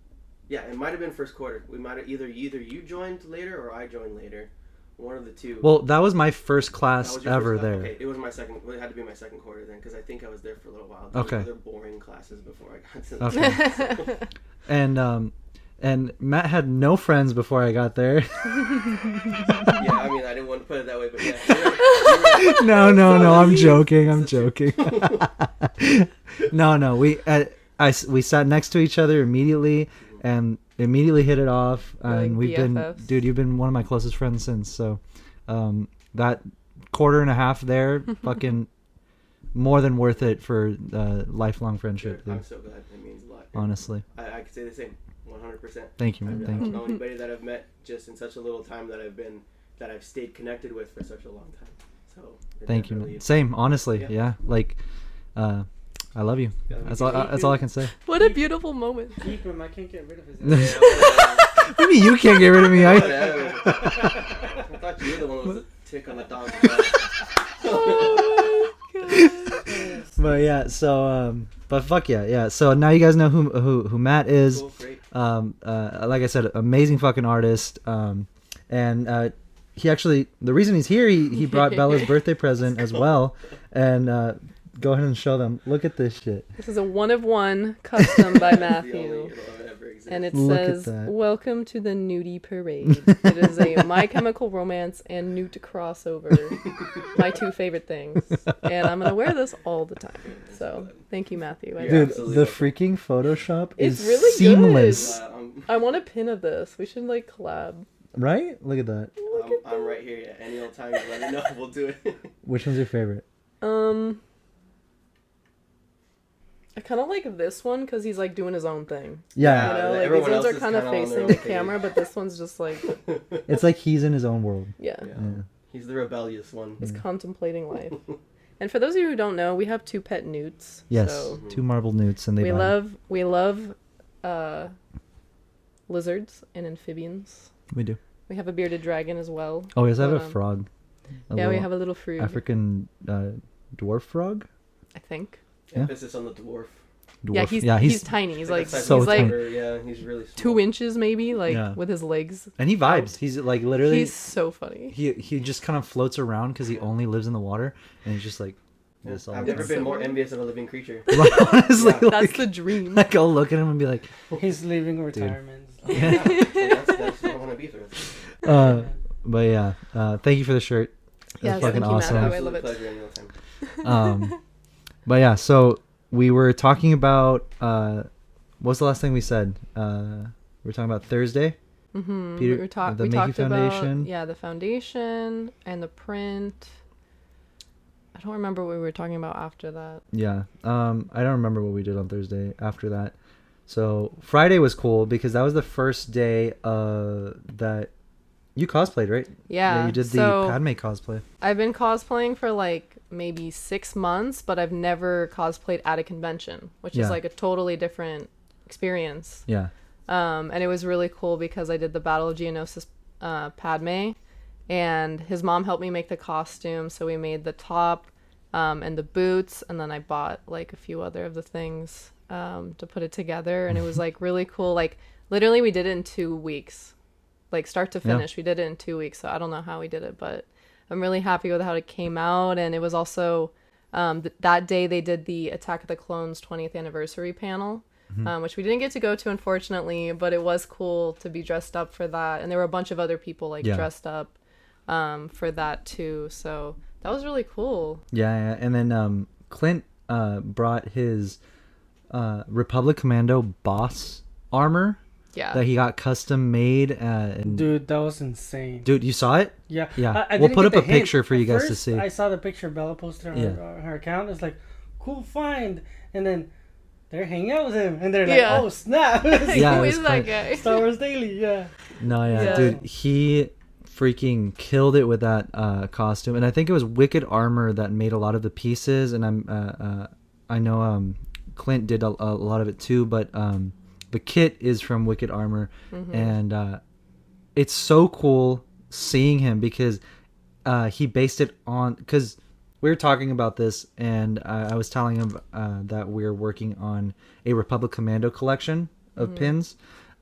Yeah, it might have been first quarter. We might have either you joined later or I joined later. One of the two. Well, that was my first That class was your ever first, there. Okay, it was my second. It had to be my second quarter then, because I think I was there for a little while. There Okay. were other boring classes before I got to. Okay. And Matt had no friends before I got there. Yeah, I mean, I didn't want to put it that way, but yeah. No, I'm joking. No, we sat next to each other immediately and immediately hit it off, We're and like we've BFFs. been, you've been one of my closest friends since. So, that quarter and a half there, fucking more than worth it for lifelong friendship. I'm Dude. so glad. It means a lot. Honestly, I could say the same. 100%. thank you, I man. Thank don't you. know anybody that I've met just in such a little time that I've stayed connected with for such a long time. So it Thank you, definitely- man. Same, honestly, Yeah. yeah. Like, I love you. Yeah, That's all I can say. What a beautiful moment. Keep him. I can't get rid of his. Yeah, What do you mean you can't get rid of me? whatever. I thought you were the one who was a tick on the dog's back. But yeah, so but fuck yeah. So now you guys know who Matt is. Cool, great. Like I said, amazing fucking artist. And he actually, the reason he's here, he brought Bella's birthday present as well. And go ahead and show them. Look at this shit. This is a 1 of 1 custom by The only Matthew. hero that ever exists. And it Look at says, that. "Welcome to the Nudie Parade." It is a My Chemical Romance and Newt crossover. My 2 favorite things. And I'm going to wear this all the time. So, thank you, Matthew. I, Yeah, Dude, absolutely. the freaking Photoshop It's is really seamless. I want a pin of this. We should, like, collab. Right? Look at that. I'm right here. Yeah. Any old time, you let me know. We'll do it. Which one's your favorite? I kind of like this one because he's, like, doing his own thing. Yeah, You know, like, everyone these ones else are is kind of kinda on their facing own the page. camera, but this one's just, like, it's like he's in his own world. yeah. Yeah. Yeah. He's the rebellious one. He's contemplating life. And for those of you who don't know, we have 2 pet newts. Yes, So 2 marble newts, and they vibe. we love lizards and amphibians. We do. We have a bearded dragon as well. Oh, yes, I have But, a frog. A Yeah, we little have a little fruit. African dwarf frog. I think. Yeah. Emphasis on the dwarf. Dwarf. Yeah, he's tiny. He's like the size so of a tiny. quarter, yeah, he's really small. 2 inches maybe, like Yeah. with his legs. And he vibes. He's like literally. He's so funny. He just kind of floats around because he only lives in the water, and he's just like this all I've the never time. been more envious of a living creature. Honestly, Yeah. That's like, the dream. like I'll look at him and be like, He's leaving retirement. Yeah, that's what I want to be through. but yeah, thank you for the shirt. That's Yes, fucking thank you, awesome. Matthew. I love Absolute it. pleasure in real time. But yeah, so we were talking about what's the last thing we said? We were talking about Thursday. Mm-hmm. Peter- we the talked Makey Foundation. about the foundation and the print. I don't remember what we were talking about after that. Yeah. I don't remember what we did on Thursday after that. So Friday was cool because that was the first day that you cosplayed, right? Yeah. You did the so Padme cosplay. I've been cosplaying for like maybe 6 months, but I've never cosplayed at a convention, which Yeah. is like a totally different experience. Yeah. And it was really cool because I did the Battle of Geonosis Padme, and his mom helped me make the costume. So we made the top and the boots, and then I bought like a few other of the things to put it together. And it was like really cool. Like literally we did it in 2 weeks, like start to finish. We did it in 2 weeks. So I don't know how we did it, but I'm really happy with how it came out. And it was also that day they did the Attack of the Clones 20th anniversary panel. Which we didn't get to go to, unfortunately, but it was cool to be dressed up for that. And there were a bunch of other people like dressed up for that too. So that was really cool. Yeah. And then Clint brought his Republic Commando boss armor Yeah. that he got custom made. And Dude, that was insane. dude, you saw it? Yeah. Yeah. I We'll didn't put get up the a hint. picture for you At guys to first, see. I saw the picture Bella posted on her account. It's like, cool find. And then they're hanging out with him. And they're like, Yeah. oh, snap. Yeah, Who it is was that Clint. guy? Star Wars Daily, yeah. No, yeah, Yeah. dude, he freaking killed it with that costume, and I think it was Wicked Armor that made a lot of the pieces, and I know Clint did a lot of it too, but the kit is from Wicked Armor, and it's so cool seeing him because he based it on because we were talking about this, and I was telling him that we're working on a Republic Commando collection of pins.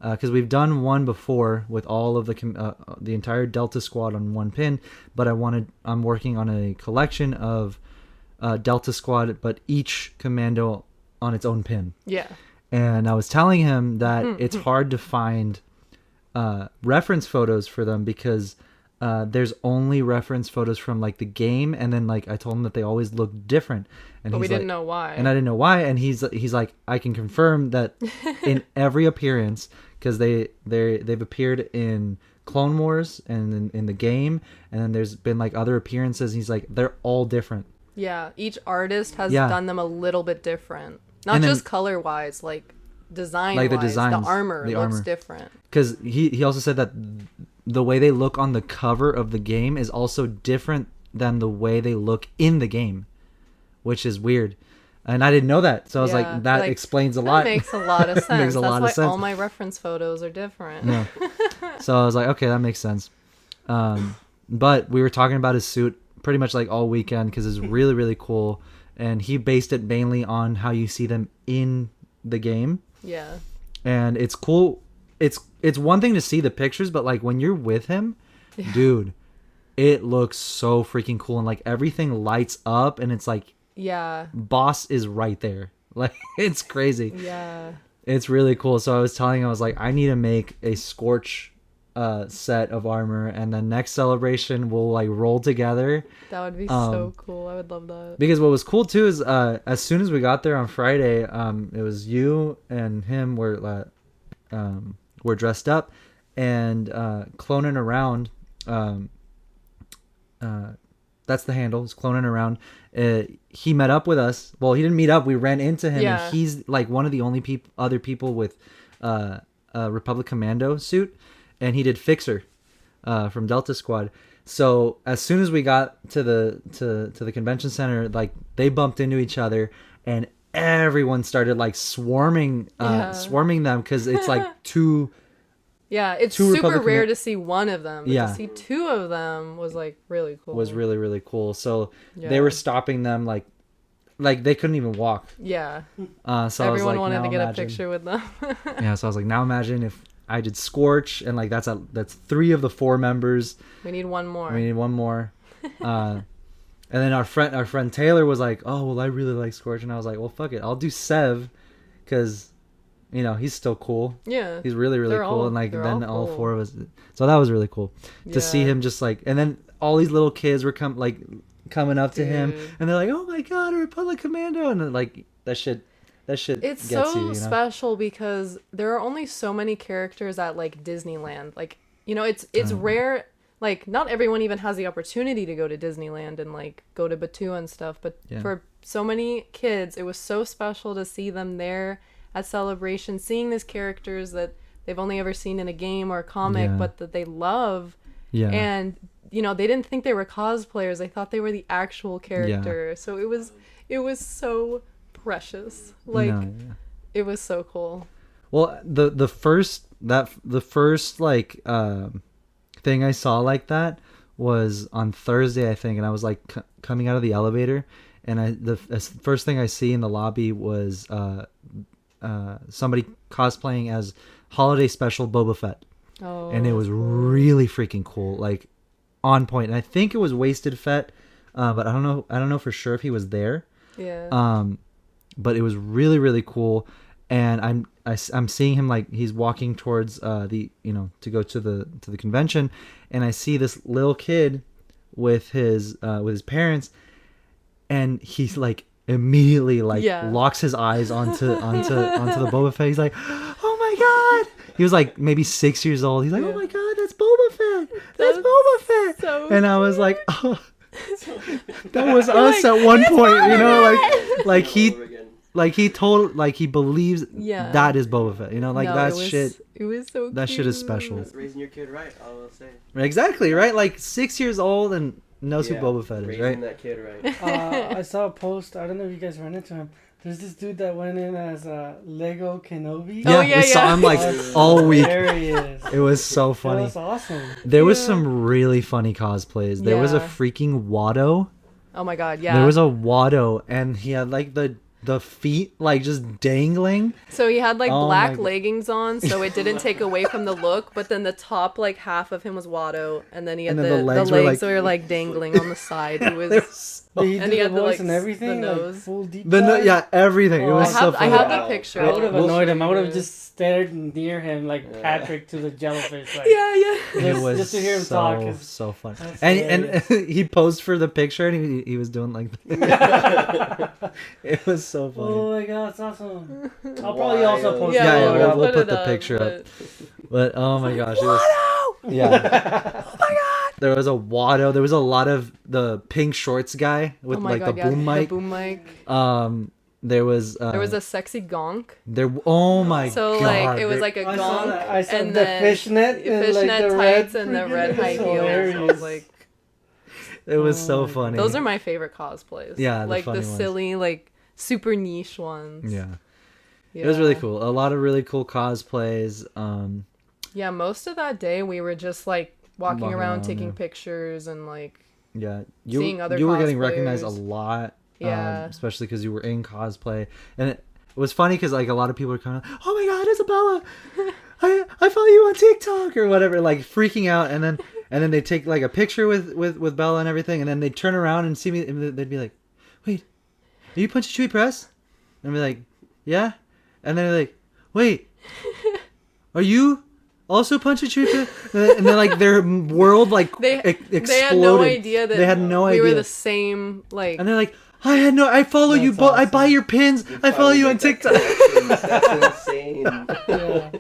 Because we've done one before with all of the entire Delta Squad on one pin, but I'm working on a collection of Delta Squad, but each commando on its own pin. Yeah. And I was telling him that it's hard to find reference photos for them because there's only reference photos from like the game, and then like I told him that they always look different. And But we he's didn't like- know why. and I didn't know why. And he's like, I can confirm that in every appearance, because they've appeared in Clone Wars and in the game, and then there's been like other appearances. He's like, they're all different. Yeah. Each artist has Yeah. done them a little bit different. Not And then- just color wise, like design Like the wise. designs, The armor the looks armor. different. Because he also said that the way they look on the cover of the game is also different than the way they look in the game, which is weird. And I didn't know that, so I was Yeah, like, that like, explains a lot. That makes a lot of sense. Makes a That's lot why of sense. all my reference photos are different. Yeah. So I was like, okay, that makes sense. But we were talking about his suit pretty much like all weekend because it's really, really cool. And he based it mainly on how you see them in the game. Yeah. And it's cool. It's one thing to see the pictures, but like when you're with him, dude, it looks so freaking cool. And like everything lights up and it's like Yeah. boss is right there. Like it's crazy. Yeah. It's really cool. So I was telling him, I was like, I need to make a Scorch set of armor, and then next celebration we'll like roll together. That would be so cool. I would love that. Because what was cool too is as soon as we got there on Friday, it was you and him were dressed up and cloning around. That's the handle. It's cloning around. He met up with us. Well, he didn't meet up. We ran into him, Yeah. and he's like one of the only other people with a Republic Commando suit, and he did Fixer from Delta Squad. So as soon as we got to the convention center, like they bumped into each other, and everyone started like swarming them because it's like two. Yeah, it's Two super Republican- rare to see one of them. But Yeah. to see two of them was like really cool. Was really, really cool. So Yeah. they were stopping them like they couldn't even walk. Yeah. So I was Everyone like, wanted now to get imagine. a picture with them. Yeah, so I was like, now imagine if I did Scorch, and like that's 3 of the 4 members. We need one more. We need one more. And then our friend Taylor was like, "Oh, well, I really like Scorch," and I was like, "Well, fuck it, I'll do Sev, because, you know, he's still cool. Yeah. He's really They're cool." all- And like they're then all all cool. 4 of us, so that was really cool to see Yeah. him just like, and then all these little kids were coming up to him, Dude. and they're like, "Oh my god, a Republic Commando," and then, like that shit It's gets so you, you know? special because there are only so many characters at like Disneyland. Like, you know, it's rare. Like, not everyone even has the opportunity to go to Disneyland and like go to Batuu and stuff. But Yeah. for so many kids, it was so special to see them there at Celebration, seeing these characters that they've only ever seen in a game or a comic, Yeah. but that they love. Yeah. And you know, they didn't think they were cosplayers. They thought they were the actual character. So it was so precious. Like, No, yeah. it was so cool. Well, the first like thing I saw like that was on Thursday, I think, and I was like coming out of the elevator, and the first thing I see in the lobby was somebody cosplaying as holiday special Boba Fett, Oh, and it was that's cool. really freaking cool, like on point. And I think it was Wasted Fett, but I don't know for sure if he was there. Yeah. But it was really, really cool, and I'm seeing him, like he's walking towards to go to the convention, and I see this little kid with his parents, and he's like immediately like Yeah. locks his eyes onto the Boba Fett. He's like, "Oh my god!" He was like maybe 6 years old. He's like, Yeah. "Oh my god, that's Boba Fett! That's That's Boba Fett!" so And I was like, "Oh." That was us at one point, you know, like he Over again. like he believes Yeah. that is Boba Fett, you know, like No, that's it was, shit. It was so That shit is cute. special. That's raising your kid right, I will say. Exactly, right? Like 6 years old and knows who Boba Fett is, raising right? that kid right. I saw a post. I don't know if you guys ran into him. There's this dude that went in as Lego Kenobi. Oh, Yeah, yeah, we saw yeah. him like That's all week. hilarious. It was so That funny. was awesome. There was Yeah. some really funny cosplays. There was a Yeah. freaking Watto. Oh my god, yeah. There was a Watto, and he had like the feet like just dangling. So he had like Oh my black God. leggings on, so it didn't take away from the look. But then the top like half of him was Watto, and then he had And then the the legs, legs were, were, like- like dangling on the side. It was There was Did he And do he the had the, voice like, and the everything? Like nose. full deep the dive? yeah, everything. It Oh, was I so have, I funny. have the Wow. picture. I would have We'll annoyed show him. I you would have guys. just stared near him like Yeah. Patrick to the jellyfish. Like, Yeah, yeah. It Just- was just to hear him so, talk is- so fun. that's And he posed for the picture, and he was doing like it was so funny. Oh my god, that's awesome. I'll probably also post Yeah, it. yeah, we'll put put it the up, picture up. but- But oh my gosh, it was yeah. Oh my god. There was a Watto. There was a lot of the pink shorts guy with Oh my like god, the yeah, boom mic. The boom mic. There was There was a sexy gonk. there. Oh my So god. like it was there- like a I saw gonk that. I saw and the then fishnet and, fishnet like, the tights red and the freaking- red high it's heels. I hilarious. was like, it was Oh so my funny. those are my favorite cosplays. Yeah, the like funny the ones. silly, like super niche ones. Yeah. Yeah. It was really cool. A lot of really cool cosplays. Yeah, most of that day we were just like walking Walking around around, taking yeah. pictures and like Yeah, Seeing other you were getting recognized a cosplayers. lot. Yeah. Especially because you were in cosplay, and it was funny because like a lot of people were kind of, oh my god, Isabella, I follow you on TikTok or whatever, like freaking out, and then they take like a picture with Bella and everything, and then they turn around and see me, and they'd be like, wait, are you Punchy Chewy Press? And I'd be like, yeah, and then they're like, wait, are you also Punchy Chewy Press? And then like their world like exploded. they had no idea that They had no we idea. were the same like And they're like, I follow you, That's but I awesome. buy your pins. I follow you on TikTok. That's insane. Yeah.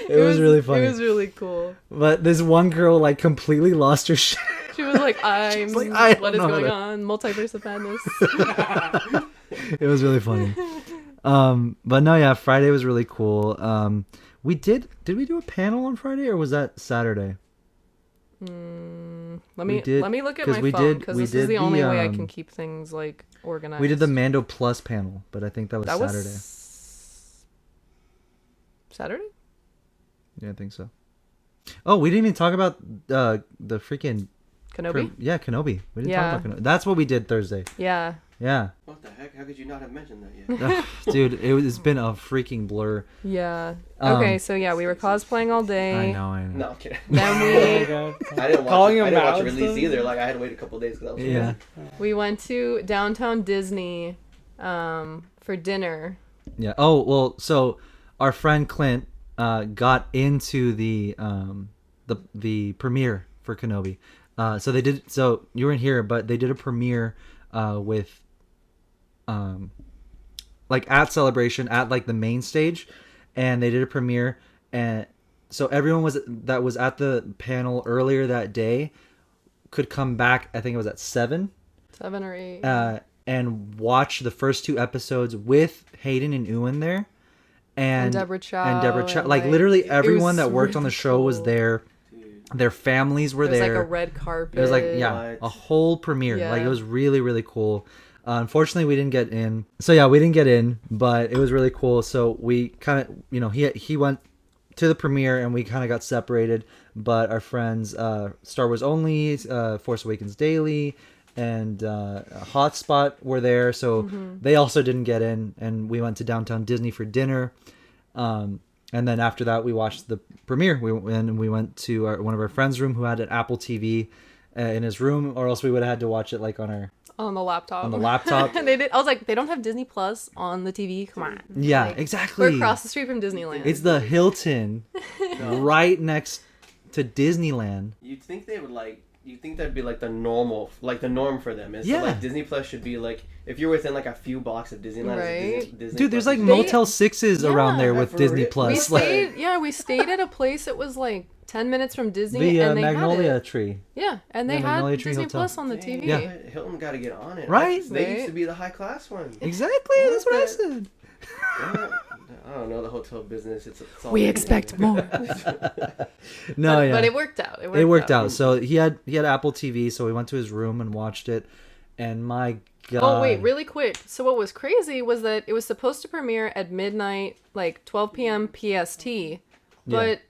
It was really funny. It was really cool. But this one girl like completely lost her shit. She was like, I'm like, I don't what is know how going to-" on? Multiverse of madness. It was really funny. But no, yeah, Friday was really cool. Did we do a panel on Friday or was that Saturday? Let We me did- let me look at 'cause my we phone did- because we this did is the the, only way I can keep things like organized. We did the Mando Plus panel, but I think that was that Saturday. was Saturday. Yeah, I think so. Oh, we didn't even talk about the freaking Kenobi. yeah, Kenobi. We didn't Yeah. talk about Kenobi. That's what we did Thursday. Yeah. Yeah. What the heck? how could you not have mentioned that yet? Dude, it's been a freaking blur. Yeah. Um, Okay, so yeah, we were cosplaying all day. I know. No, I'm kidding. Then Oh we my God. I didn't watch Calling it. him I didn't watch out the and release stuff? either. Like I had to wait a couple days because I was Yeah. we went to downtown Disney for dinner. Yeah. Oh, well, so our friend Clint got into the premiere for Kenobi. So they did. So you weren't here, but they did a premiere with like at Celebration at like the main stage, and they did a premiere, and so everyone that was at the panel earlier that day could come back. I think it was at 7. 7 or 8. And watch the first 2 episodes with Hayden and Ewan there. And Deborah Chow. And Deborah Chow. and, Like, literally it everyone was that worked on the really show was cool. there. Their families were It was there. like a red carpet. It was like, yeah, What? a whole premiere. Yeah. Like, it was really, really cool. Unfortunately, we didn't get in. So, yeah, we didn't get in, but it was really cool. So, we kind of, you know, he went to the premiere and we kind of got separated. But our friends, Star Wars Only, Force Awakens Daily, and Hotspot were there. So, they also didn't get in. And we went to Downtown Disney for dinner. And then after that, we watched the premiere. We went to one of our friends' room who had an Apple TV in his room, or else we would have had to watch it like on on the laptop. on the laptop. And they did. I was like, they don't have Disney Plus on the TV. Come on. Yeah, Like, exactly. We're across the street from Disneyland. It's the Hilton, right next to Disneyland. You'd think they would like. You think that'd be like the norm for them. Is Yeah. so, like Disney Plus should be like if you're within like a few blocks of Disneyland. it's Right. Disney Dude, there's Plus like is- They- Motel 6s around there Yeah, with for Disney real. we Plus. Like stayed. We stayed at a place. It was like 10 minutes from Disney, the and they Magnolia had it. tree. Yeah, and they Yeah, had Magnolia Tree Disney Hotel. Plus on the Dang, TV. Yeah. Hilton got to get on it. Right? They used Right. to be the high class one. Exactly, that's what I said. I don't know the hotel business. It's all We expect more. No, yeah. But it worked out. It worked out. So he had Apple TV, so we went to his room and watched it. And my God. Oh wait, really quick. So what was crazy was that it was supposed to premiere at midnight, like 12 p.m. PST, but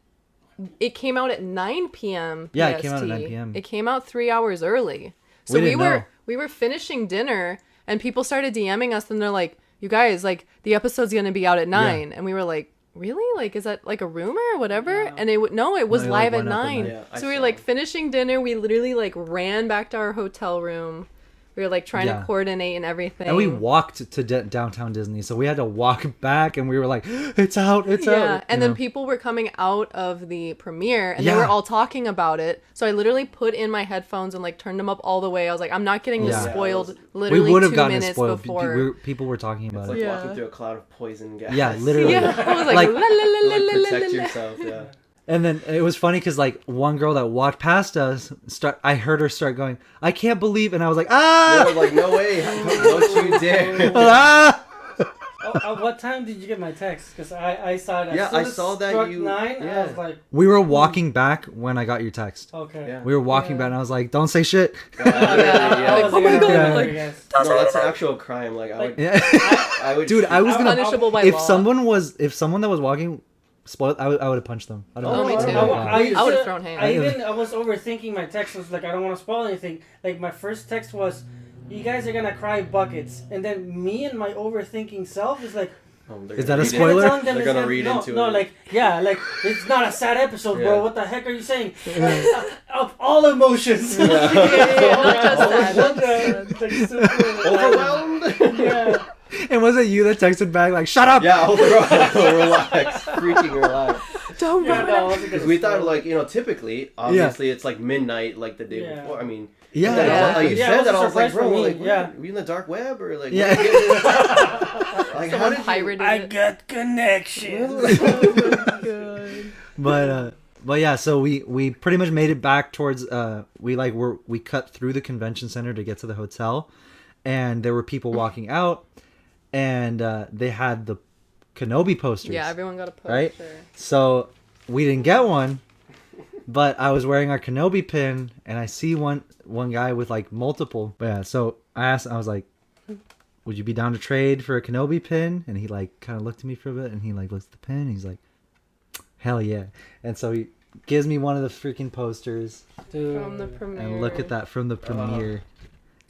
it came out at 9 p.m. Yeah, PST. it came out at 9 p.m. It came out 3 hours early. So We we didn't were know. we were finishing dinner, and people started DMing us, and they're like, "You guys, like the episode's gonna be out at 9," and we were like. Really? Like, is that like a rumor or whatever? And it no, it was No, it, like, live at went up at 9. 9. Yeah, I So we were saw. like finishing dinner. We literally like ran back to our hotel room. We were like trying Yeah. to coordinate and everything. And we walked to downtown Disney, so we had to walk back, and we were like, "It's out, it's out!" Yeah, and you then know? people were coming out of the premiere, and they Yeah. were all talking about it. So I literally put in my headphones and like turned them up all the way. I was like, I'm not getting this Yeah. spoiled. Yeah, we Literally would have 2 gotten it minutes spoiled. before. People were talking It's about like it. Yeah. walking through a cloud of poison gas. Yeah, literally. Yeah, I was like, Like- la, la, la, la, Like, la, la, protect la. yourself. Yeah. And then it was funny because like one girl that walked past us, I heard her start going, "I can't believe," and I was like, They "Ah, were like, no way! Don't you dare! ah!" What time did you get my text? Because I saw it. As Yeah, soon I as saw that struck you- 9. I yeah. was like, We were walking back when I got your text. okay. Yeah. We were walking back, and I was like, "Don't say shit." I Yeah. wasn't Oh my gonna God, remember like- you guys. No, that's an actual crime. Like I would, Yeah. I would. Dude, I was gonna. Punishable by If law. someone that was walking spoiled, I would have punched them. I don't Oh, know. me too. I I would've thrown hands. I was overthinking my text. Was like, I don't want to spoil anything. Like my first text was, "You guys are gonna cry buckets," and then me and my overthinking self is like, They're Is gonna that a read spoiler? They're telling them They're it's gonna read no, into no, it. like yeah, like it's not a sad episode, Yeah. bro. What the heck are you saying? Of all emotions. Yeah, not just that. What the- like, super- Overwhelmed. Yeah. And was it you that texted back like, "Shut up"? Yeah, relax, freaking relax. Don't Yeah, run no, I it. wasn't gonna Because we thought spoil it. like typically, obviously it's like midnight, like the day Yeah. before. I mean, Yeah, and then Yeah. like you Yeah, it said was that, a I was like, surprise for bro, me, like, yeah. we in the dark web or like, Yeah. like how Someone did you? pirated I it. got connections. But yeah, so we pretty much made it back towards we cut through the convention center to get to the hotel, and there were people walking out, and they had the Kenobi posters. Yeah, everyone got a poster. Right? So we didn't get one, but I was wearing our Kenobi pin, and I see one guy with like multiple. But yeah, so I was like, "Would you be down to trade for a Kenobi pin?" And he like kind of looked at me for a bit, and he like looks at the pin, and he's like, "Hell yeah!" And so he gives me one of the freaking posters, Dude. From the premiere. and look at that from the premiere.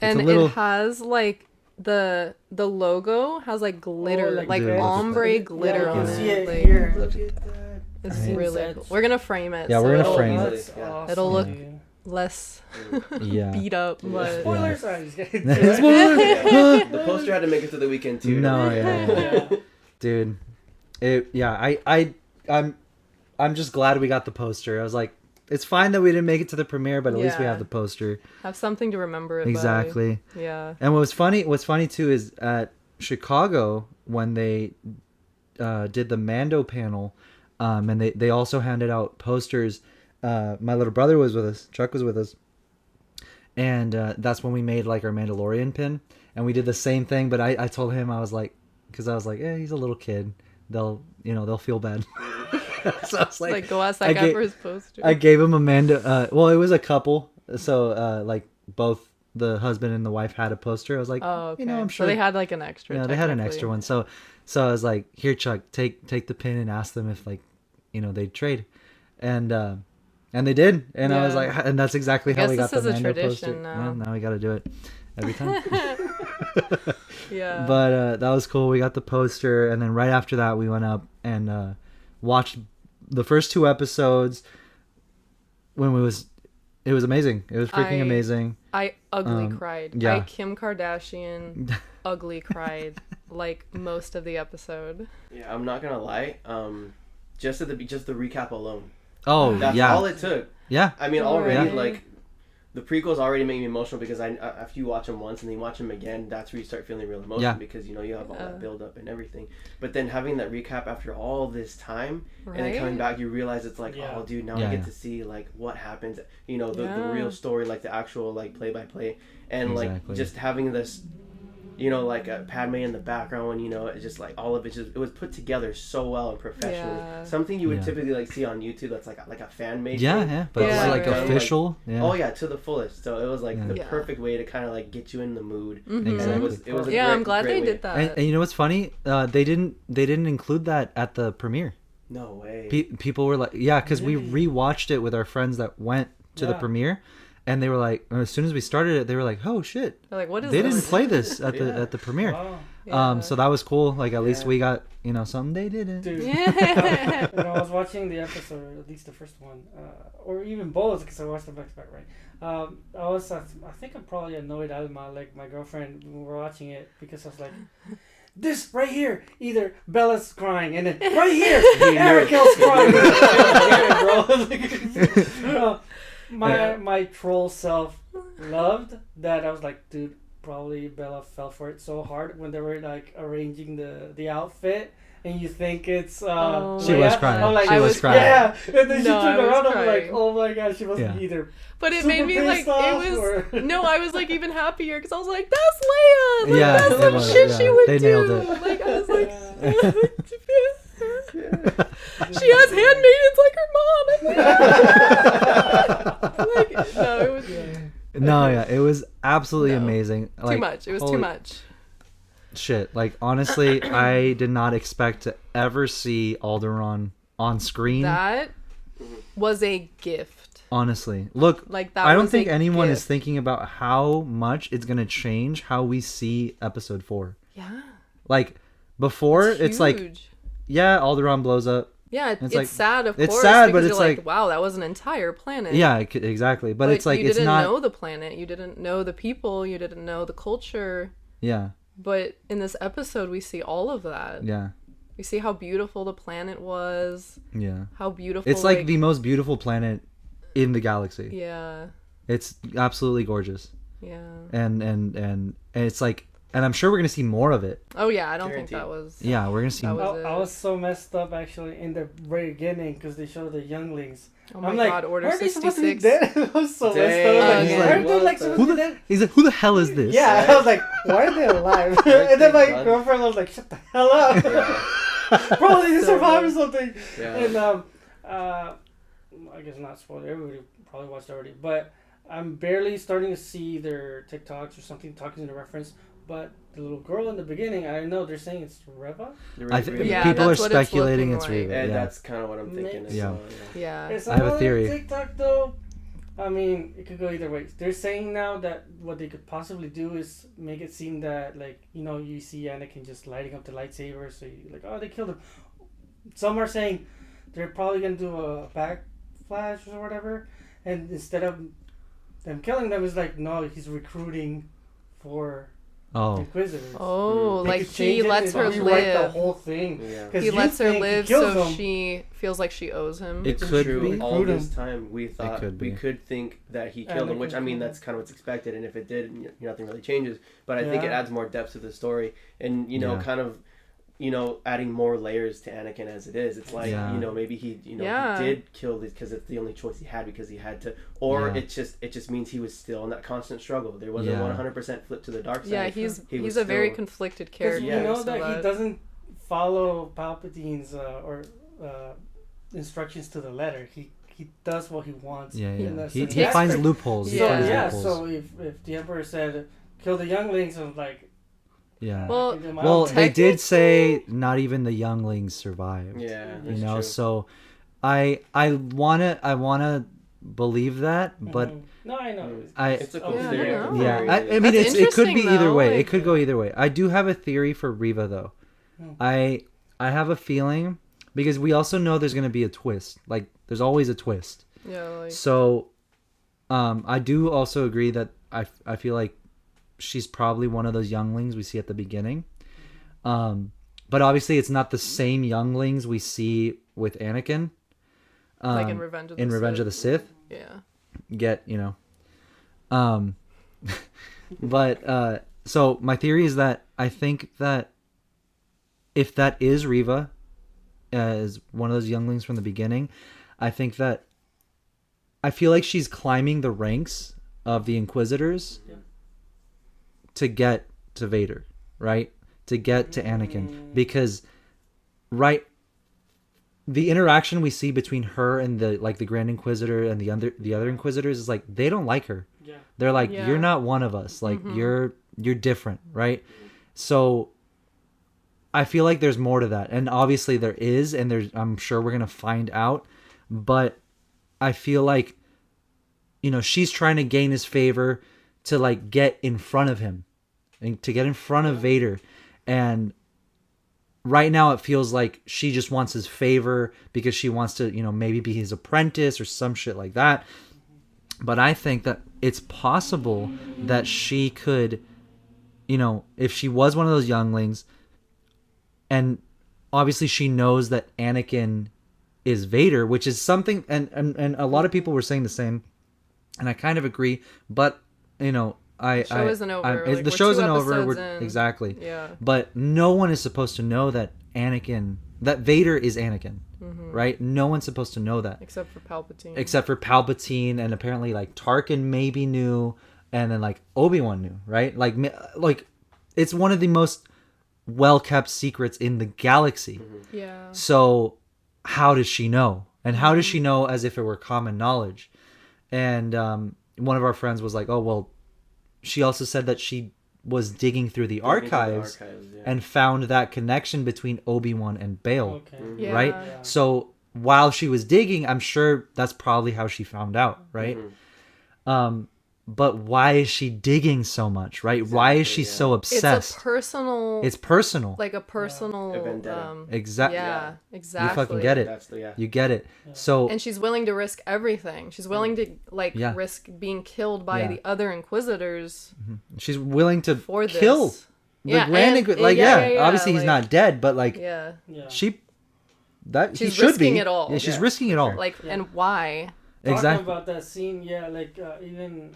And a little- it has like the logo has like glitter, like like red. ombre glitter Yeah, you on can it. see it like, here. Look Look at at that. It's Right. really That's- cool. We're gonna frame it. Yeah, so we're gonna it'll frame look it. That's Yeah. awesome, It'll look- dude. less Yeah. beat up, but Spoilers. I'm just kidding. Yeah. The poster had to make it to the weekend too. No, yeah. Yeah. Dude, I'm just glad we got the poster. I was like, it's fine that we didn't make it to the premiere, but at least we Yeah. have the poster. have something to remember it by. Exactly. Yeah. And what's funny too is at Chicago when they did the Mando panel, and they also handed out posters. My little brother was with us. Chuck was with us, and that's when we made like our Mandalorian pin, and we did the same thing. But I told him I was like, because I was like, yeah, he's a little kid. They'll feel bad. So I was Like, go ask that I guy ga- for his poster. I gave him a Mando. Well, it was a couple, so like both the husband and the wife had a poster. I was like, Oh, okay. I'm So sure they had like an extra. yeah, they had an technically. extra one. So I was like, here, Chuck, take the pin and ask them if like, they'd trade, and they did, and I was Yeah. like, and that's exactly I how we guess got the this is a Mando tradition poster. now. Yeah, now we got to do it every time. Yeah. But that was cool. We got the poster, and then right after that, we went up and watched the first 2 episodes. It was amazing. It was freaking amazing. I ugly cried. yeah. I Kim Kardashian ugly cried like most of the episode. Yeah, I'm not gonna lie. Just the recap alone. Oh That's yeah, all it took. yeah. I mean, already Right. like the prequels already make me emotional because after you watch them once and then you watch them again, that's where you start feeling real emotion Yeah. because you have all that build up and everything. But then having that recap after all this time and then Right? coming back, you realize it's like, Yeah. oh, dude, now Yeah, I get yeah. to see like what happens. The Yeah. real story, like the actual like play by play, and like Exactly. just having this. Like Padme in the background, it's just like all of it. It was put together so well and professionally. Yeah. Something you would Yeah. typically like see on YouTube. That's like a fan made. Yeah, thing. yeah, but Yeah. it's like Right. official. Yeah. Oh yeah, to the fullest. So it was like Yeah. the Yeah. perfect way to kind of like get you in the mood. Mhm. And Exactly. it was a Yeah, great, I'm glad great they way. did that. And you know what's funny? They didn't include that at the premiere. No way. People were like, yeah, because we Really? rewatched it with our friends that went to the Yeah. premiere, and they were like, as soon as we started it, they were like, oh shit, They're like, what is they this? didn't play this at the Yeah. at the premiere. Wow. Yeah. So that was cool. Like at least Yeah. we got something they didn't. Dude. Yeah. When I was watching the episode, at least the first one, or even both, because I watched them back to back, right? I think I'm probably annoyed Alma, like my girlfriend, when we were watching it, because I was like, this right here, either Bella's crying, and then right here, Eric's crying. Bro. My troll self loved that. I was like, dude, probably Bella fell for it so hard when they were like arranging the outfit. And you think it's Oh She was Leia. crying. I'm like, She was crying. Yeah, and then she No, I turned was around. I'm crying. like, oh my god, she must Yeah. be either. But it super made me like pissed off, it was or- no, I was like even happier because I was like, that's Leia. Like, Yeah, that's it some was, shit yeah. she would They do. nailed it. Like I was like, Yeah. she has handmaidens like her mom. Like no, it was No, yeah, it was absolutely No. amazing. too Like, much. It was holy too much. Shit, like honestly, I did not expect to ever see Alderaan on screen. That was a gift. Honestly, look, Like that. I don't was think a anyone is gift. thinking about how much it's gonna change how we see Episode 4. Yeah. Like before, it's like, huge. yeah, Alderaan blows up. Yeah, It's it's like- sad, of it's course. sad, but because it's you're like- wow, that was an entire planet. Yeah, exactly. But it's like you it's didn't not. know the planet. You didn't know the people. You didn't know the culture. Yeah, But in this episode, we see all of that. yeah, We see how beautiful the planet was. yeah. How beautiful. It's like the most beautiful planet in the galaxy. Yeah. It's absolutely gorgeous, Yeah. and it's like, and I'm sure we're gonna see more of it. Oh yeah, I don't think Guaranteed. that was. Yeah, we're gonna see. That was- I was so messed up actually in the very beginning because they showed the younglings. Oh my I'm like, god, Order aren't they supposed to be 66. dead? I was so Dang. messed up. I was Okay. like, aren't they like What supposed Who to be the? dead? He's like, who the hell is this? Yeah, I was like, why are they alive? And then my Done. girlfriend was like, shut the hell up. Yeah. Bro, they So survived or good. something. Yeah. And I guess not spoiler. Everybody probably watched already, but I'm barely starting to see their TikToks or something talking in the reference. But the little girl in the beginning, I know they're saying it's Reva. I think Yeah, people are that's what it's speculating looking it's like. Reva. And Yeah. that's kind of what I'm thinking. as Yeah. well, Yeah. It's I have a on theory. TikTok though. I mean, it could go either way. They're saying now that what they could possibly do is make it seem that, like, you see Anakin just lighting up the lightsaber, so you're like, oh, they killed him. Some are saying they're probably going to do a backflash or whatever, and instead of them killing them, it's like, no, he's recruiting for Inquisitors. Oh, They like could he change it lets and her rewrite the live. whole thing. Yeah. 'Cause He you lets her think he live kills so them. she feels like she owes him. It It's could true. be. All this Recruit time we thought could be. we could think that he killed him, which I mean that's kind of what's expected, and if it did, nothing really changes. But I think it Yeah. adds more depth to the story, and Yeah. kind of adding more layers to Anakin as it is. It's like Yeah. maybe he Yeah. he did kill this because it's the only choice he had because he had to, or Yeah. it just means he was still in that constant struggle. There wasn't Yeah. 100% flip to the dark side. Yeah, he's He was a very still- conflicted Because character. we Yeah. know so that he doesn't follow Palpatine's instructions to the letter. He does what he wants. Yeah, in yeah. that He certain finds aspect. loopholes. He Yeah. finds Yeah, loopholes. so if the Emperor said, kill the younglings, I'm like... Yeah. Well, give them Well, out. they did say not even the younglings survived. Yeah, You that's know, true. so I wanna believe that, but Mhm. No, I know. It's a cool Yeah, theory. I know. yeah, Very I good. mean That's it could be interesting, either though, way. like- It could go either way. I do have a theory for Riva though. Hmm. I have a feeling because we also know there's gonna be a twist. Like there's always a twist. Yeah, like So, I do also agree that I feel like she's probably one of those younglings we see at the beginning. But obviously it's not the same younglings we see with Anakin. like in Revenge of the in Revenge of the Sith. Yeah. But so my theory is that I think that if that is Riva as one of those younglings from the beginning, I think that I feel like she's climbing the ranks of the Inquisitors to get to Vader, right? To get to Anakin, because the interaction we see between her and the Grand Inquisitor and the other Inquisitors is like they don't like her. Yeah. They're like, Yeah. you're not one of us. Like you're different, right? So I feel like there's more to that, and obviously there is, and I'm sure we're gonna find out. But I feel like, she's trying to gain his favor to like get in front of him, and to get in front of Vader, and right now it feels like she just wants his favor because she wants to, maybe be his apprentice or some shit like that. But I think that it's possible that she could, if she was one of those younglings, and obviously she knows that Anakin is Vader, which is something, and a lot of people were saying the same, and I kind of agree, but, the show isn't over. Like, the we're show 2 isn't over. episodes in. Exactly. Yeah. But no one is supposed to know that Vader is Anakin, right? No one's supposed to know that Except for Palpatine. except for Palpatine, and apparently like Tarkin maybe knew, and then like Obi-Wan knew, right? Like it's one of the most well-kept secrets in the galaxy. Yeah. So how does she know? And how does she know as if it were common knowledge? And one of our friends was like, oh, well, she also said that she was digging through the archives yeah. and found that connection between Obi-Wan and Bail, Okay. Yeah. right? Yeah. So while she was digging, I'm sure that's probably how she found out, right? But why is she digging so much, right? Why is she Exactly, so It's obsessed? a personal. It's personal. like a personal. A vendetta. Exactly. Yeah. You Exactly. fucking get it. That's the You get it. So And she's willing to risk everything. She's willing to Yeah. risk being killed by Yeah. the other Inquisitors she's willing to for this. kill the Yeah, Grand and- Inquisitor. Like, yeah, yeah, yeah, obviously he's like- not dead, but like Yeah. Yeah. she, that She's he should risking be. it all. Yeah, she's Yeah. risking it all. Like, Yeah. and why? Talking Exactly. about that scene, yeah, like even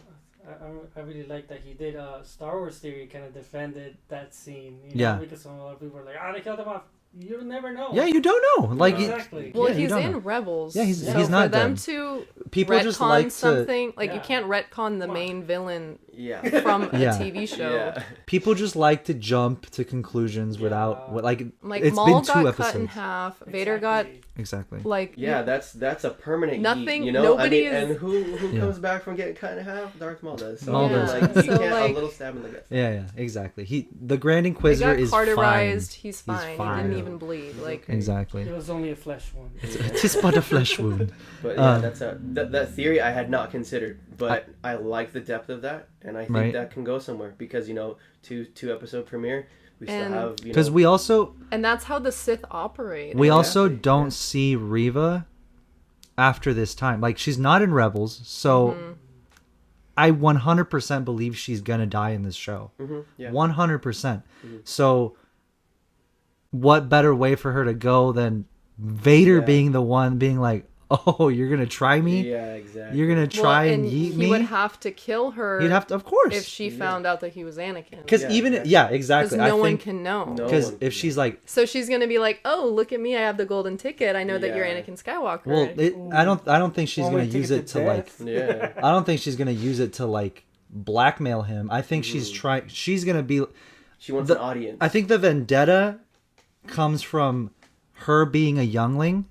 I really like that he did Star Wars Theory kind of defended that scene. Yeah. Because some other people were like, they killed him off. You'll never know. Yeah, you don't know. Like exactly. Well, Yeah, you he's don't in know. Rebels. Yeah, he's so not for them dead. to People retcon just like to. something. Like, you Yeah. can't retcon the Come on. main villain Yeah. from a Yeah. TV show. Yeah. People just like to jump to conclusions Yeah. without like Like it's Maul been 2 got cut in episodes. half. Vader got Exactly. like Yeah, that's a permanent Nothing- yeet, you know. nobody I mean, is- and who Yeah. comes back from getting cut in half? Darth Maul does. So, Maul I mean, does. like, you So, can't like- a little stab in the gut. Yeah, exactly. The Grand He Inquisitor got is fine. cauterized. He's fine. He fine. didn't even bleed. Like Exactly. It was only a flesh wound. It is but a flesh wound. But yeah, Um, that's that theory I had not considered, but I like the depth of that, and I think Right. that can go somewhere because two episode premiere, we still And- have Because we also and that's how the Sith operate. we also Exactly, don't yeah. see Reva after this time. Like she's not in Rebels, so Mm-hmm. I 100% believe she's gonna die in this show. yeah. 100%. So, what better way for her to go than Vader Yeah. being the one being like, "Oh, you're gonna try me? Yeah, exactly. You're gonna try and yeet he me?" would have to kill her. He'd have to, of course, if she found out that he was Anakin. because Yeah, even exactly. yeah, Because exactly. no I one think can know. No. because one if can she's know. like, So she's gonna be like, "Oh, look at me! I have the golden ticket. I know that you're Yeah. Anakin Skywalker." well, I don't think she's One-way gonna use ticket it to to like. death. Yeah. I don't think she's gonna use it to like blackmail him. I think she's trying. She's gonna be. She wants The- an audience. I think the vendetta comes from her being a youngling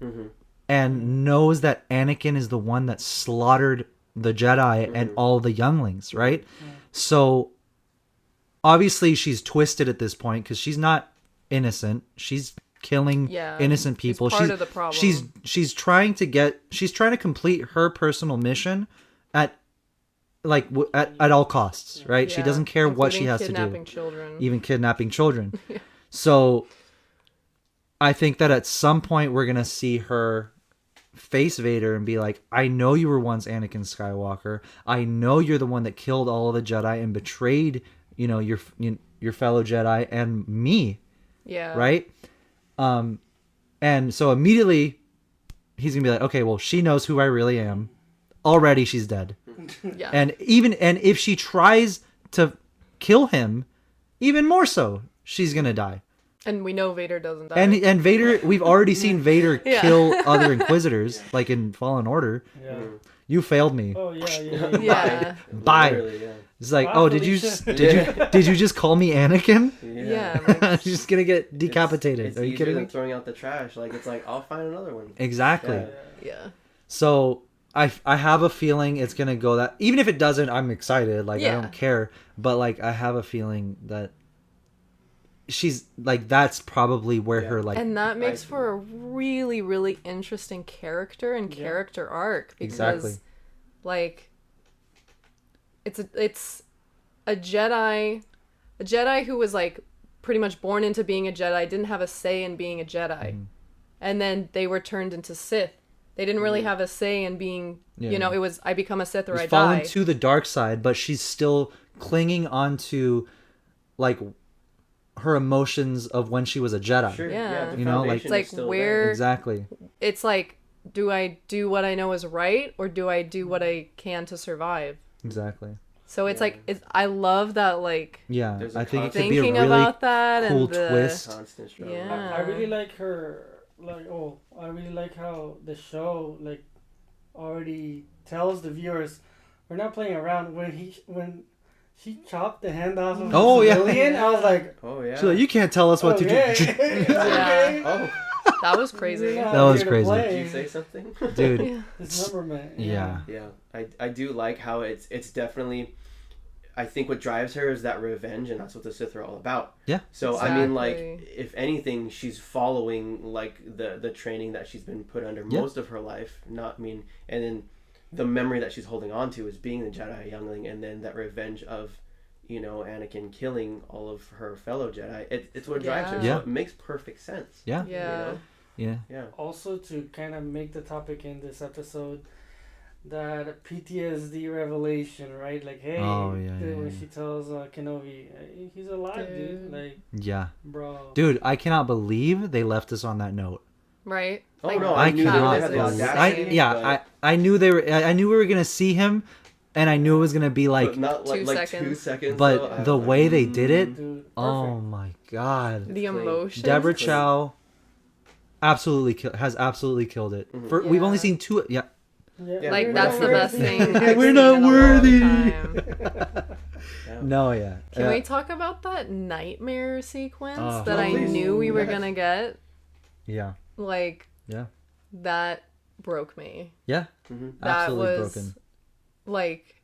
and knows that Anakin is the one that slaughtered the Jedi and all the younglings, right? So obviously she's twisted at this point because she's not innocent. She's killing Yeah, innocent she's people. part of the problem. She's trying to complete her personal mission at like at all costs, right? She Yeah, doesn't care what she including has to do kidnapping children. even kidnapping children. So I think that at some point we're gonna see her face Vader and be like, I know you were once Anakin Skywalker. I know you're the one that killed all of the Jedi and betrayed, your fellow Jedi and me, Yeah. right? And so immediately he's gonna be like, okay, well, she knows who I really am. Already she's dead. Yeah. And if she tries to kill him, even more so, she's gonna die. And we know Vader doesn't die. And Vader, we've already seen Vader Yeah. kill other Inquisitors, like in Fallen Order. Yeah. You failed me. Oh yeah. yeah. Bye. Literally, yeah. It's like, Bye, oh, did you Felicia. did you just call me Anakin? Yeah. Like, I'm just gonna get decapitated. It's Are you easier kidding than me? throwing out the trash. Like it's like I'll find another one. Exactly. Yeah. yeah. So I have a feeling it's gonna go that. Even if it doesn't, I'm excited. Like I Yeah. don't care. But like I have a feeling that she's like that's probably where Yeah. her like And that makes I- for a really, really interesting character and Yeah. character arc because, Exactly. like, it's a Jedi who was like pretty much born into being a Jedi, didn't have a say in being a Jedi, Mm-hmm. and then they were turned into Sith. They didn't really have a say in being, Yeah. it was I become a Sith or I She's fallen die. to the dark side, but she's still clinging onto like her emotions of when she was a Jedi. Sure. Yeah. The You know, like- foundation It's like is still where- there. Exactly. It's like, do I do what I know is right, or do I do what I can to survive? Exactly. So it's Yeah. like I love that, like, Yeah. There's a I think it could constant- be a thinking really about that cool and the, twist. Constant struggle. Yeah. I really like her. I really like how the show already tells the viewers we're not playing around. When she chopped the hand off of Oh, the yeah. civilian, I was like, Oh yeah. She's like, you can't tell us what to do. okay. Okay. Oh, that was crazy. You're not That was here to crazy. play. did you say something? Dude. Yeah. This number man. Yeah. Yeah, I do like how it's definitely. I think what drives her is that revenge, and that's what the Sith are all about. Yeah. So I mean, like, Exactly. if anything, she's following like the training that she's been put under Yeah. most of her life. And then the memory that she's holding on to is being the Jedi youngling, and then that revenge of, Anakin killing all of her fellow Jedi. It's what drives her. Yeah. Yeah. So it makes perfect sense. Yeah. You Yeah. know? Yeah. Yeah. Also, to kind of make the topic in this episode, that PTSD revelation, right? Like, hey, Oh, yeah, when yeah. she tells Kenobi, he's alive, dude. Dude. Like, Yeah. bro. Dude, I cannot believe they left us on that note. Right? Oh, Like, no, I knew they cannot had the believe. audacity, I knew they were. I knew we were gonna see him, and I knew it was gonna be like. but not like 2 2 seconds. seconds. But though. I the was like, way they did it, Dude, oh perfect. my god! the clean. emotion. Deborah clean. Chow, has absolutely killed it. For we've only Yeah. seen 2. Yeah, Yeah, Like, we're that's not the best worthy. thing. I've We're seen not in a long worthy. time. No, yeah. Can we talk about that nightmare sequence Oh. that I Please. knew we were Yes. gonna get? Yeah. Like, Yeah. that broke me. Yeah. Mm-hmm. That Absolutely was broken. like,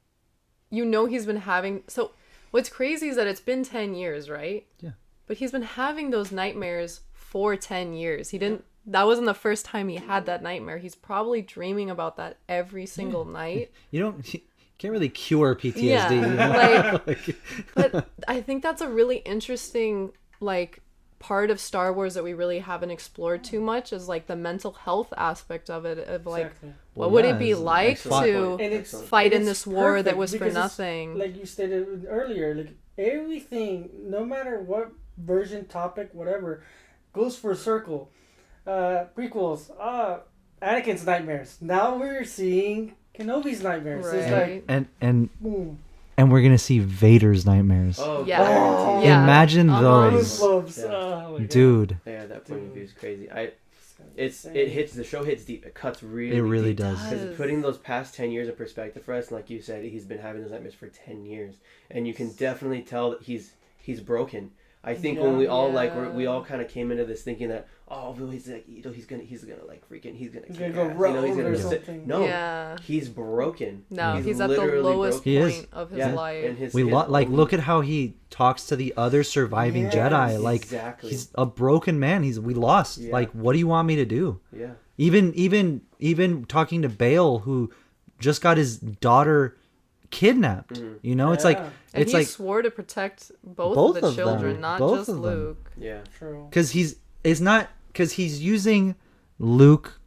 he's been having. So, what's crazy is that it's been 10 years, right? Yeah. But he's been having those nightmares for 10 years. He didn't. That wasn't the first time he had that nightmare. He's probably dreaming about that every single night. You can't really cure PTSD. Yeah, you know? like- But I think that's a really interesting, like, part of Star Wars that we really haven't explored too much is, like, the mental health aspect of it. Of, like, Exactly. what would it yeah, be it's like excellent to point. And it's Excellent. fight and in it's this war that perfect was for because it's, nothing? like you stated earlier, like everything, no matter what version, topic, whatever, goes for a circle. Prequels, Anakin's nightmares. Now we're seeing Kenobi's nightmares. It's like Right. and boom. we're gonna see Vader's nightmares. Oh, Yeah. Oh. Yeah. Imagine Uh-huh. those, Goosebumps. Yeah. Oh my God. dude. Yeah, that point of view is crazy. It Insane. hits the show hits deep. It cuts really. It really deep. does. Because putting those past 10 years in perspective for us, and like you said, he's been having those nightmares for 10 years, and you can definitely tell that he's broken. I think when we all we all kind of came into this thinking that well, he's like he's gonna like freaking he's gonna He's kick gonna go ass, rogue he's or gonna something. no Yeah. he's broken. No, he's at the literally lowest He is. point of his Yeah, life. and his Like look at how he talks to the other surviving Yes, Jedi. Like exactly. he's a broken man. We lost. Yeah. Like what do you want me to do? Yeah. Even talking to Bale, who just got his daughter kidnapped. You know, it's like Yeah. And it's he like swore to protect both Both of the of them. children, not Both just of them. Luke. Yeah. True. because he's using Luke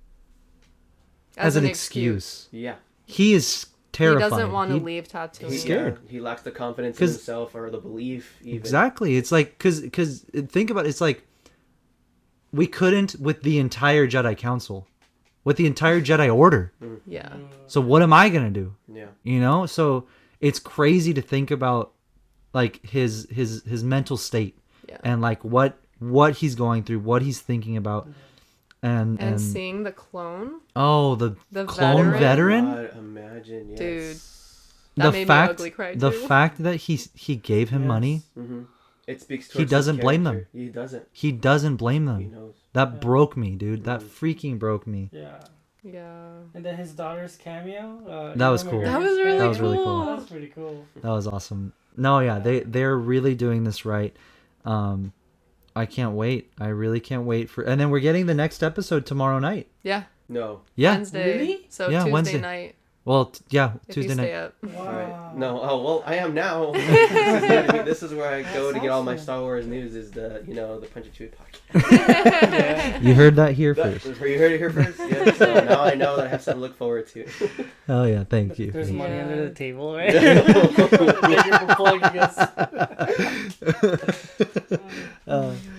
as an excuse. Yeah. He is terrified. He doesn't want to He- leave Tatooine. He's scared. Yeah, he lacks the confidence in 'Cause- himself or the belief. Even. Exactly. It's like because think about it, it's like we couldn't with the entire Jedi Council, with the entire Jedi Order. Yeah. So what am I gonna do? Yeah. You know. So it's crazy to think about like his mental state Yeah. and like what he's going through, what he's thinking about, and And seeing the clone, the the clone veteran. God, imagine, yes. Dude. That made me ugly cry, the too. fact that he gave him money, Mm-hmm. It speaks. He towards his doesn't blame them. character. He doesn't. he doesn't blame He them. knows. That broke me, dude. That freaking broke me. Yeah. yeah. And then his daughter's cameo. That was Ewan cool. That McGregor's was really cameo. That was really cool. cool. That was pretty cool. That was awesome. No, yeah, they're really doing this right. I can't wait. I really can't wait for. And then we're getting the next episode tomorrow night. Yeah. No. Yeah. Wednesday. Really? So Yeah, Tuesday Wednesday. night. Well, yeah, If Tuesday you stay night. up. Wow. Right. No. Oh well, I am now. This is where I go to get all my awesome. Star Wars news. Is the the Punch and Chew podcast. Yeah. You heard that here That- first. You heard it here first. Yeah. So now I know that I have something to look forward to. Oh yeah, thank you. There's Thank money Yeah. under the table, right? Thank you for plugging us.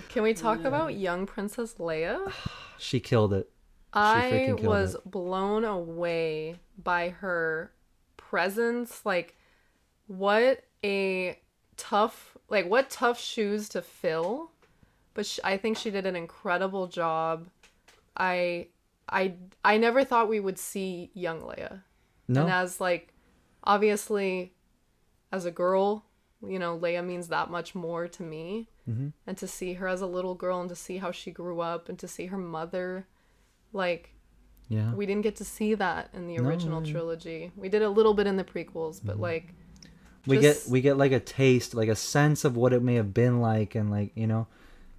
Can we talk about young Princess Leia? She killed it. I freaking killed was it. blown away by her presence. Like, what tough shoes to fill. But I think she did an incredible job. I never thought we would see young Leia. No. And as, like, obviously, as a girl, Leia means that much more to me. Mm-hmm. And to see her as a little girl and to see how she grew up and to see her mother, like, Yeah. we didn't get to see that in the original No. trilogy. We did a little bit in the prequels, but, like, We just get like a taste, like a sense of what it may have been like, and like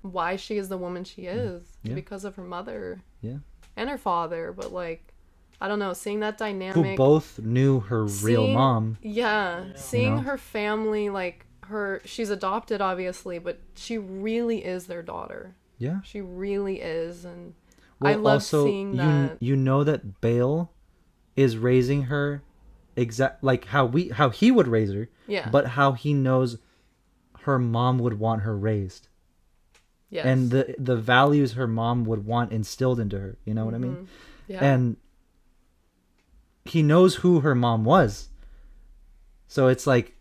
why she is the woman she is Yeah. because of her mother yeah, and her father. But, like, I don't know, seeing that who dynamic. both knew her real Seeing- mom. Yeah, seeing know? her family, like, she's adopted, obviously, but she really is their daughter. Yeah. She really is, and Well, I love also, seeing that. You know that Bale is raising her exact like how he would raise her, Yeah. but how he knows her mom would want her raised, Yes. and the values her mom would want instilled into her. You know what I mean? yeah. And he knows who her mom was, so it's like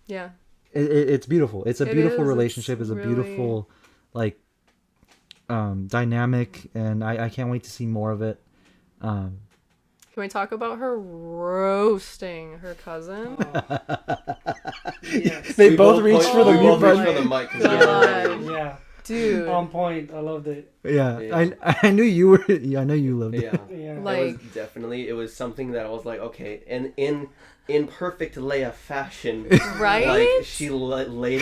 yeah. it's beautiful. It's a It beautiful is. relationship. It's a Really- beautiful like dynamic, and I can't wait to see more of it. Can we talk about her roasting her cousin? Yes. They We both reached point- for the we mute both button. reached for the mic. 'cause God. Yeah. Dude, On point. I loved it. Yeah, Yeah. I knew you were. Yeah, I know you loved it. Yeah. Yeah. Like- It was something that I was like, okay, and in perfect Leia fashion, right? like she laid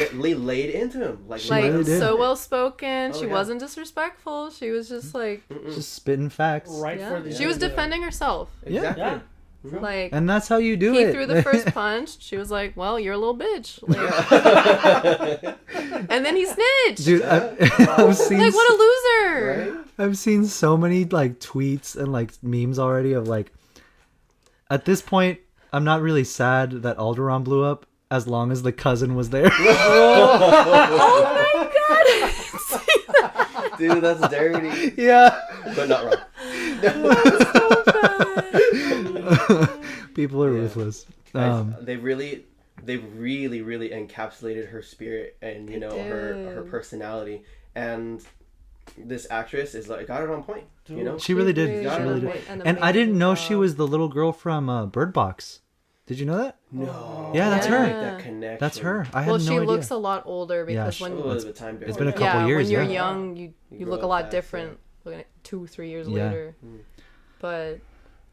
into him, like, She Like, really did. so well spoken. Oh, She yeah. wasn't disrespectful. She was just like, Just spitting facts. Right yeah. for the She was defending herself. Exactly. Yeah. Like, And that's how you do he it. threw the first punch. She was like, well, you're a little bitch. Like, and then he snitched. Dude, I've seen Like, what a loser. Right? I've seen so many like tweets and like memes already of like, at this point, I'm not really sad that Alderaan blew up as long as the cousin was there. Oh my god. Dude, that's dirty, Yeah. but not wrong. So bad. People are Yeah. ruthless. They really encapsulated her spirit and her did. personality, and this actress is like got it on point. You know, She really did. really She did really an did. And I didn't amazing know she job. was the little girl from Bird Box. Did you know that? no, Yeah, that's her. Make that connection. That's her. I had Well, no she idea. looks a lot older because Yeah, when Elizabeth Time It's been a couple yeah, years, when you're yeah. young, you grow look a up lot fast, different. Looking at 2-3 years Yeah. later, but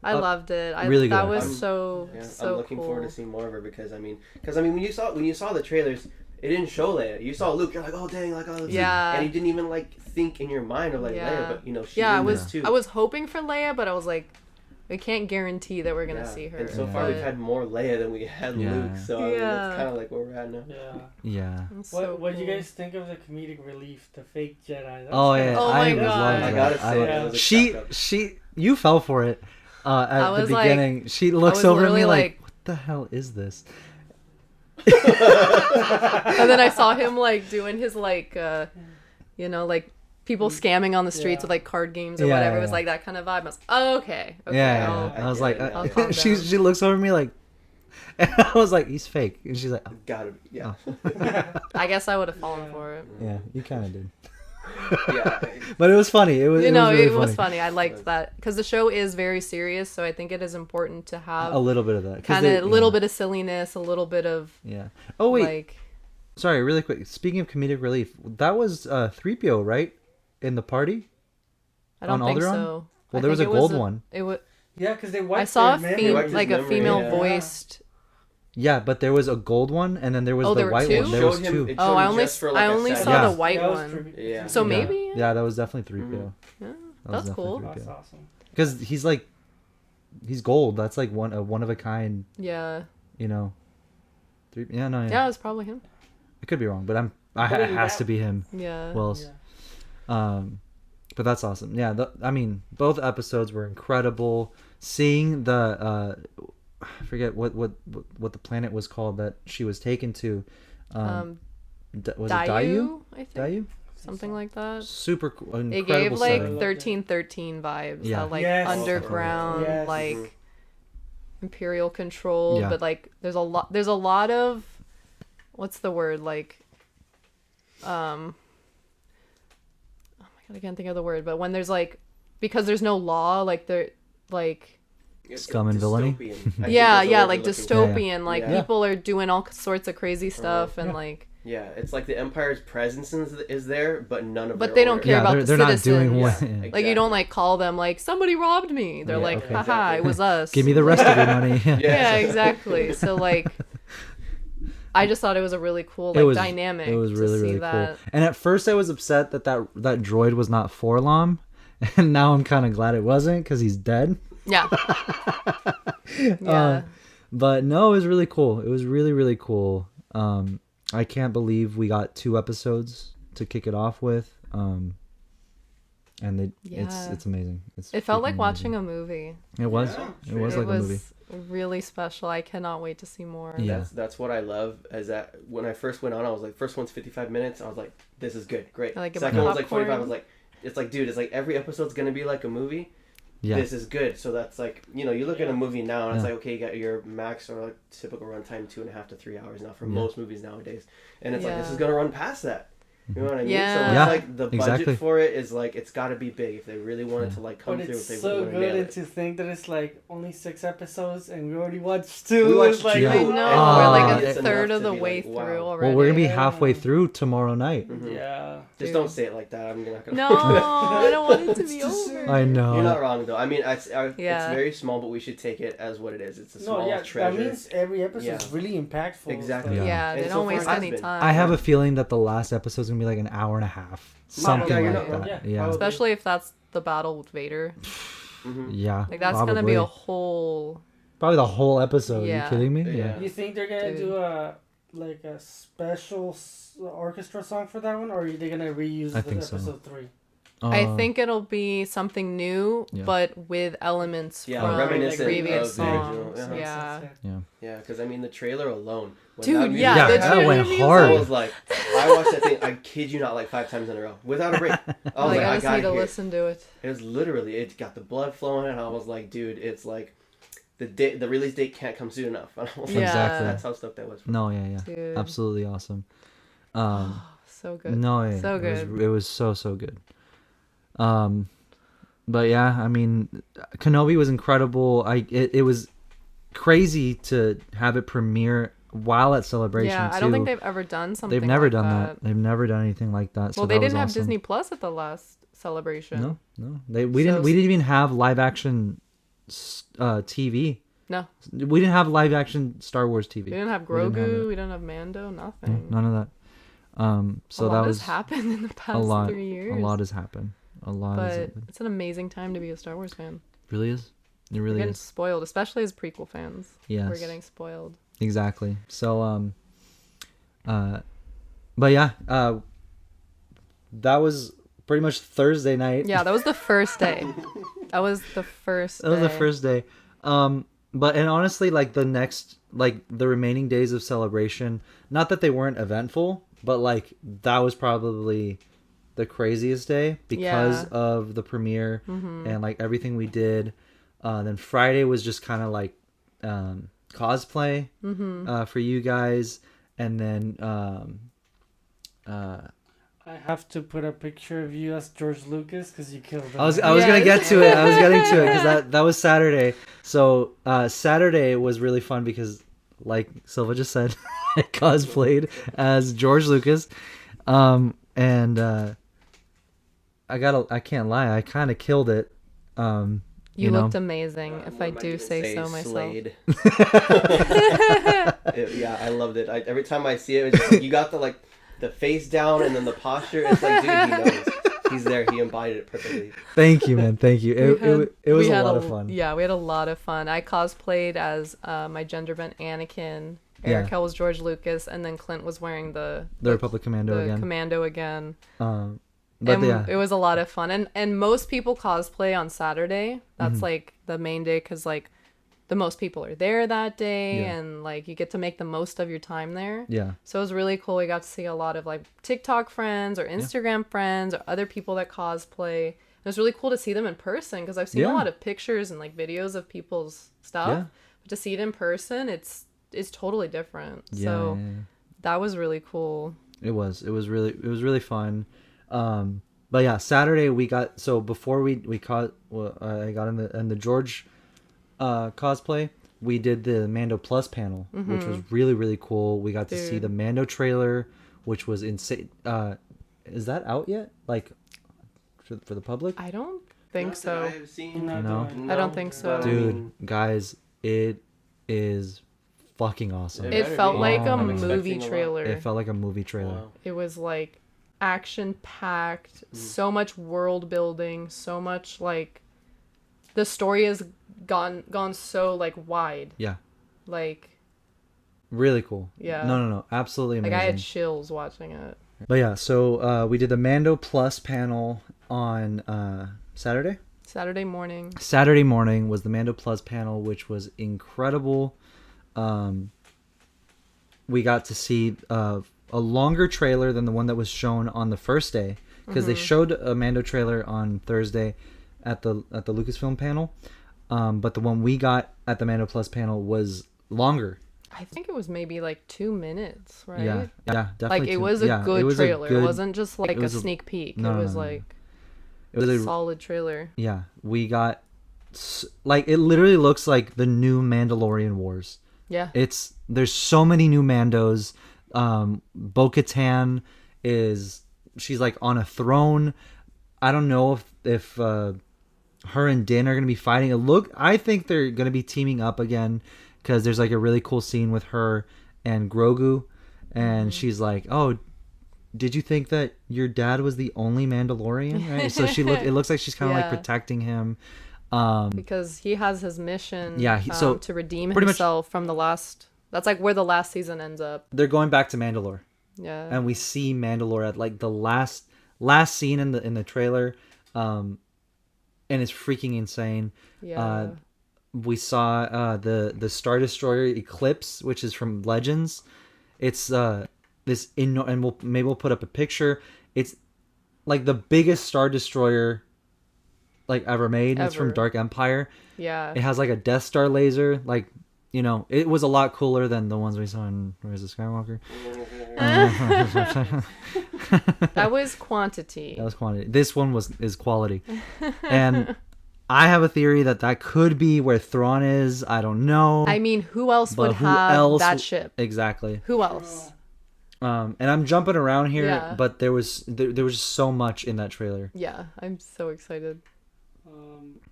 I Uh, loved it. really That good. was I'm- so Yeah, so I'm looking cool. forward to seeing more of her because I mean when you saw the trailers, it didn't show Leia. You saw Luke, you're like, oh dang, like, oh, that's Yeah. and you didn't even like think in your mind of like Yeah. Leia, but she's Yeah, in I was this too. I was hoping for Leia, but I was like, we can't guarantee that we're gonna Yeah. see her. And so Yeah. far but we've had more Leia than we had Yeah. Luke, so I mean, Yeah. that's kind of like where we're at now. Yeah. Yeah. it's What so What did you cool. guys think of the comedic relief, the fake Jedi? That Oh was yeah. kinda- Oh my I God. love I that. gotta say, Yeah. it was a She crack up. you fell for it at I the was like- beginning. She I looks was over at me literally like, what the hell is this? And then I saw him like doing his like like people scamming on the streets Yeah. with like card games or Yeah, whatever. It was yeah. like that kind of vibe. I was okay. Yeah, I'll- I was I like, get it now. I'll calm she down. she looks over at me like, and I was like, he's fake, and she's like, oh, Gotta be, yeah. I guess I would have fallen for it. yeah, you kind of did, Yeah. but it was funny. It was You it know, was really it was funny. I liked that because the show is very serious, so I think it is important to have A little bit of that, 'cause kind they- of a little yeah, bit of silliness, a little bit of Yeah. Oh wait, like sorry, really quick. Speaking of comedic relief, that was 3PO, right? In the party. I don't On think Alderaan? so. Well, I there was think a it gold one. It was. Yeah, because they wiped I saw a their memory. wiped his like a memory, female yeah. voiced. Yeah, but there was a gold one, and then there was Oh, the there were white two? one. There was Showed him- two. it Oh, showed I him only just for, I like, a only second. saw Yeah. the white That was one. tribute. Yeah. So Yeah. maybe. Yeah, that was definitely 3PO. Yeah, That was that's definitely cool. 3PO. That's awesome. Because he's like, he's gold. That's like one of a kind. Yeah. You know. Yeah, no, yeah. Yeah, it was probably him. I could be wrong, but it But has that- to be him. Yeah. Well, Yeah. but that's awesome. Yeah, I mean, both episodes were incredible. Seeing the I forget what the planet was called that she was taken to. Was it Dayu? I think. Dayu? Something like that. Super cool. It Incredible gave like setting. 1313 vibes. Yeah. That, like Yes. underground, Yes. like imperial control. Yeah. But like there's a lot of what's the word? Like oh my god, I can't think of the word, but when there's like because there's no law, like there like It's Scum and villainy? dystopian. I think yeah, that's the yeah, word like you're looking for. dystopian. Like Yeah. people are doing all sorts of crazy stuff and like Yeah, it's like the Empire's presence is there, but none of But their they don't order. care Yeah, about they're, the they're not doing citizens. what. Yeah, yeah. like you don't like call them like somebody robbed me. They're Yeah, like, okay. haha, Exactly. it was us. Give me the rest of your money. Yeah. Yeah, exactly. So like, I just thought it was a really cool like dynamic. It was to really see really that. cool. And at first I was upset that droid was not Forlom, and now I'm kind of glad it wasn't because he's dead. Yeah. Yeah. But no, it was really cool. It was really really cool. I can't believe we got 2 episodes to kick it off with. And Yeah. it's amazing. It felt freaking like amazing. watching a movie. It was. Yeah, It was It like a movie. was really special. I cannot wait to see more. Yeah. That's what I love. Is that when I first went on, I was like, first one's 55 minutes. I was like, this is good, great. I like it Second with one's like 45. I popcorn. was like, it's like, dude, it's like every episode's gonna be like a movie. Yeah. This is good. So that's like, you look at a movie now and it's Yeah. like, okay, you got your max or like typical runtime 2.5 to 3 hours now for Yeah. most movies nowadays, and it's like this Yeah. is gonna run past that. You know what I mean? Yeah. So it's Yeah, like the budget exactly. for it is like it's got to be big if they really wanted to like come But through. it's If they so want to nail good it. to think that it's like only 6 episodes and we already watched 2. We watched It's like, 2. I Yeah. know. Oh, we're like a it's third enough of to the be way like, wow. through already. Well, we're gonna be Yeah. halfway through tomorrow night. Mhm. Yeah. Just Dude. don't say it like that. I'm not gonna. No, I don't want it to be It's over. I know. You're not wrong though. I mean, it's Yeah. very small, but we should take it as what it is. It's a No, small yeah, treasure. that means every episode is Yeah. really impactful. Exactly. Yeah. Yeah, And they so don't far waste it has any been. time. I have a feeling that the last episode's gonna be like an hour and a half, something Yeah, you're like not that. wrong. Yeah, Especially if that's the battle with Vader. Mhm. yeah. Like that's gonna be probably. a whole. Probably the whole episode. Are Yeah. you kidding me? Yeah. You think they're gonna Dude. do a like a special orchestra song for that one, or are they gonna reuse I the think so. episode 3? I Uh, think it'll be something new, Yeah. but with elements Yeah, from reminiscent previous of the original, songs. yeah. Yeah. Yeah, because I mean the trailer alone. when Dude, that music yeah, Yeah, the that trailer went music. hard. I was like, I watched that thing. I kid you not, like 5 times in a row without a break. I was Like, like, I I just gotta need to hear it. listen to it. It was literally, it got the blood flowing, and I was like, dude, it's like the release date can't come soon enough. And I was like, Yeah. Exactly. that's how stoked that was. No, yeah. Dude. Absolutely awesome. So good. No, yeah, So It good. was so good. But yeah, I mean, Kenobi was incredible. It was crazy to have it premiere while at Celebration. Yeah, I don't think they've ever done something. They've never like done that. They've never done anything like that. So Well, that they was didn't have awesome. Disney Plus at the last celebration. No. We didn't even have live action TV. No. We didn't have live action Star Wars TV. We didn't have We didn't have Grogu. it. We didn't have Mando. Nothing. None of that. So a lot that was has happened in the past a lot. 3 years. A lot has happened. A lot has But happened. it's an amazing time to be a Star Wars fan. Really is. It We're really getting is. spoiled, especially as prequel fans. Yes. We're getting spoiled. Exactly. So but yeah, that was pretty much Thursday night. Yeah, that was the first day. That was the first That was the day. first day. But and honestly, like the remaining days of Celebration, not that they weren't eventful, but like that was probably the craziest day because Yeah. of the premiere and like everything we did. Then Friday was just kind of like cosplay for you guys, and then I have to put a picture of you as George Lucas because you killed him. I was gonna get Yes. to it. I was getting to it because that was Saturday. So Saturday was really fun because, like Silva just said, I cosplayed as George Lucas, and I can't lie, I kind of killed it. You know? looked amazing, if I What am do gonna say so myself. Slade. Yeah, I loved it. Every time I see it, it's just, you got the face down and then the posture. It's like, dude, he knows. He's there. He embodied it perfectly. Thank you, man. Thank you. It was we a had lot of fun. Yeah, we had a lot of fun. I cosplayed as my gender bent Anakin. Erica Yeah. was George Lucas, and then Clint was wearing The Republic Commando the again. Commando again. But And yeah, it was a lot of fun. And most people cosplay on Saturday. That's Mm-hmm. like the main day because like the most people are there that day, Yeah. and like you get to make the most of your time there. yeah, So it was really cool. We got to see a lot of like TikTok friends or Instagram friends or other people that cosplay. It was really cool to see them in person because I've seen Yeah. a lot of pictures and like videos of people's stuff. Yeah. But to see it in person, it's totally different. yeah. So yeah. that was really cool. It was really fun. But yeah, Saturday we got, so before we caught, well, I got in the George cosplay, we did the Mando Plus panel, which was really cool. We got to see Dude. the Mando trailer, which was insane. Is that out yet? Like for the public? I don't think Not that so. I've seen. No. I don't think so. but I Dude, mean, guys, it is fucking awesome. It better felt be. like a I'm movie expecting a lot. trailer. It felt like a movie trailer. wow. It was like action packed, so much world building, so much like the story has gone so like wide. Yeah, Like really cool. Yeah. No, absolutely amazing. I had chills watching it. But yeah, so we did the Mando Plus panel on Saturday. Saturday morning. Saturday morning was the Mando Plus panel, which was incredible. We got to see a longer trailer than the one that was shown on the first day, because they showed a Mando trailer on Thursday at the Lucasfilm panel, but the one we got at the Mando Plus panel was longer. I think it was maybe like 2 minutes, right? Yeah, definitely. Like it was a yeah, good it was trailer. good- It wasn't just like it a was a- sneak peek. no, it no, was no, no. like It was a a solid trailer. yeah. We got like it literally looks like the new Mandalorian Wars. Yeah. There's so many new Mandos. Bo-Katan she's like on a throne. I don't know if her and Din are gonna be fighting. I think they're gonna be teaming up again because there's like a really cool scene with her and Grogu, and she's like, "Oh, did you think that your dad was the only Mandalorian?" Right? So it looks like she's kind of like Yeah. protecting him. Because he has his mission Yeah, so to redeem pretty much- himself from the last. That's like where the last season ends up. They're going back to Mandalore. Yeah. And we see Mandalore at like the last scene in the trailer, and it's freaking insane. Yeah. We saw the Star Destroyer Eclipse, which is from Legends. It's and we'll put up a picture. It's like the biggest Star Destroyer like ever made. It's from Ever. Dark Empire. yeah. It has like a Death Star laser. Like, you know, it was a lot cooler than the ones we saw in Rise of Skywalker. That was quantity. That was quantity. This one is quality. And I have a theory that could be where Thrawn is. I don't know. I mean, who else But would who have else that ship? Exactly. Who else? And I'm jumping around here, Yeah. but there was just so much in that trailer. Yeah, I'm so excited.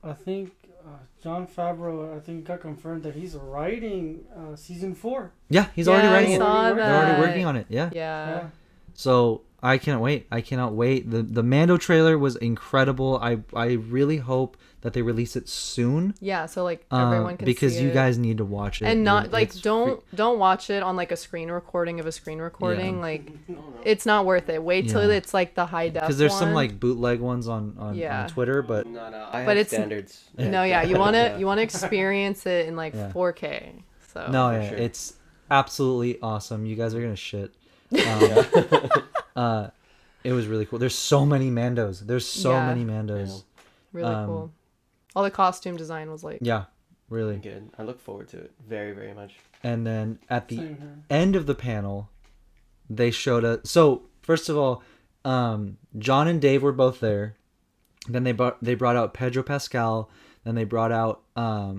I think Jon Favreau, got confirmed that he's writing season 4. Yeah, he's already Yeah, writing I it. saw They're already that. working on it. Yeah. Yeah. So I cannot wait. I cannot wait. The Mando trailer was incredible. I really hope that they release it soon. Yeah, so like everyone can because see you it. guys need to watch it. And not Dude, like it's don't watch it on like a screen recording of a screen recording. Yeah. Like No, no. it's not worth it. Wait till Yeah. it's like the high def. because there's some one. like bootleg ones on Yeah. Twitter, but No, no. I But have it's- standards. No, yeah, you wanna experience it in like Yeah. 4K. So no, for yeah, sure. it's absolutely awesome. You guys are gonna shit. It was really cool. There's so many Mandos. There's so Yeah. many Mandos. really cool. All the costume design was like Yeah, really. Good. I look forward to it very, very much. And then at the Same here. end of the panel, they showed us. So first of all, John and Dave were both there. Then they brought out Pedro Pascal. Then they brought out oh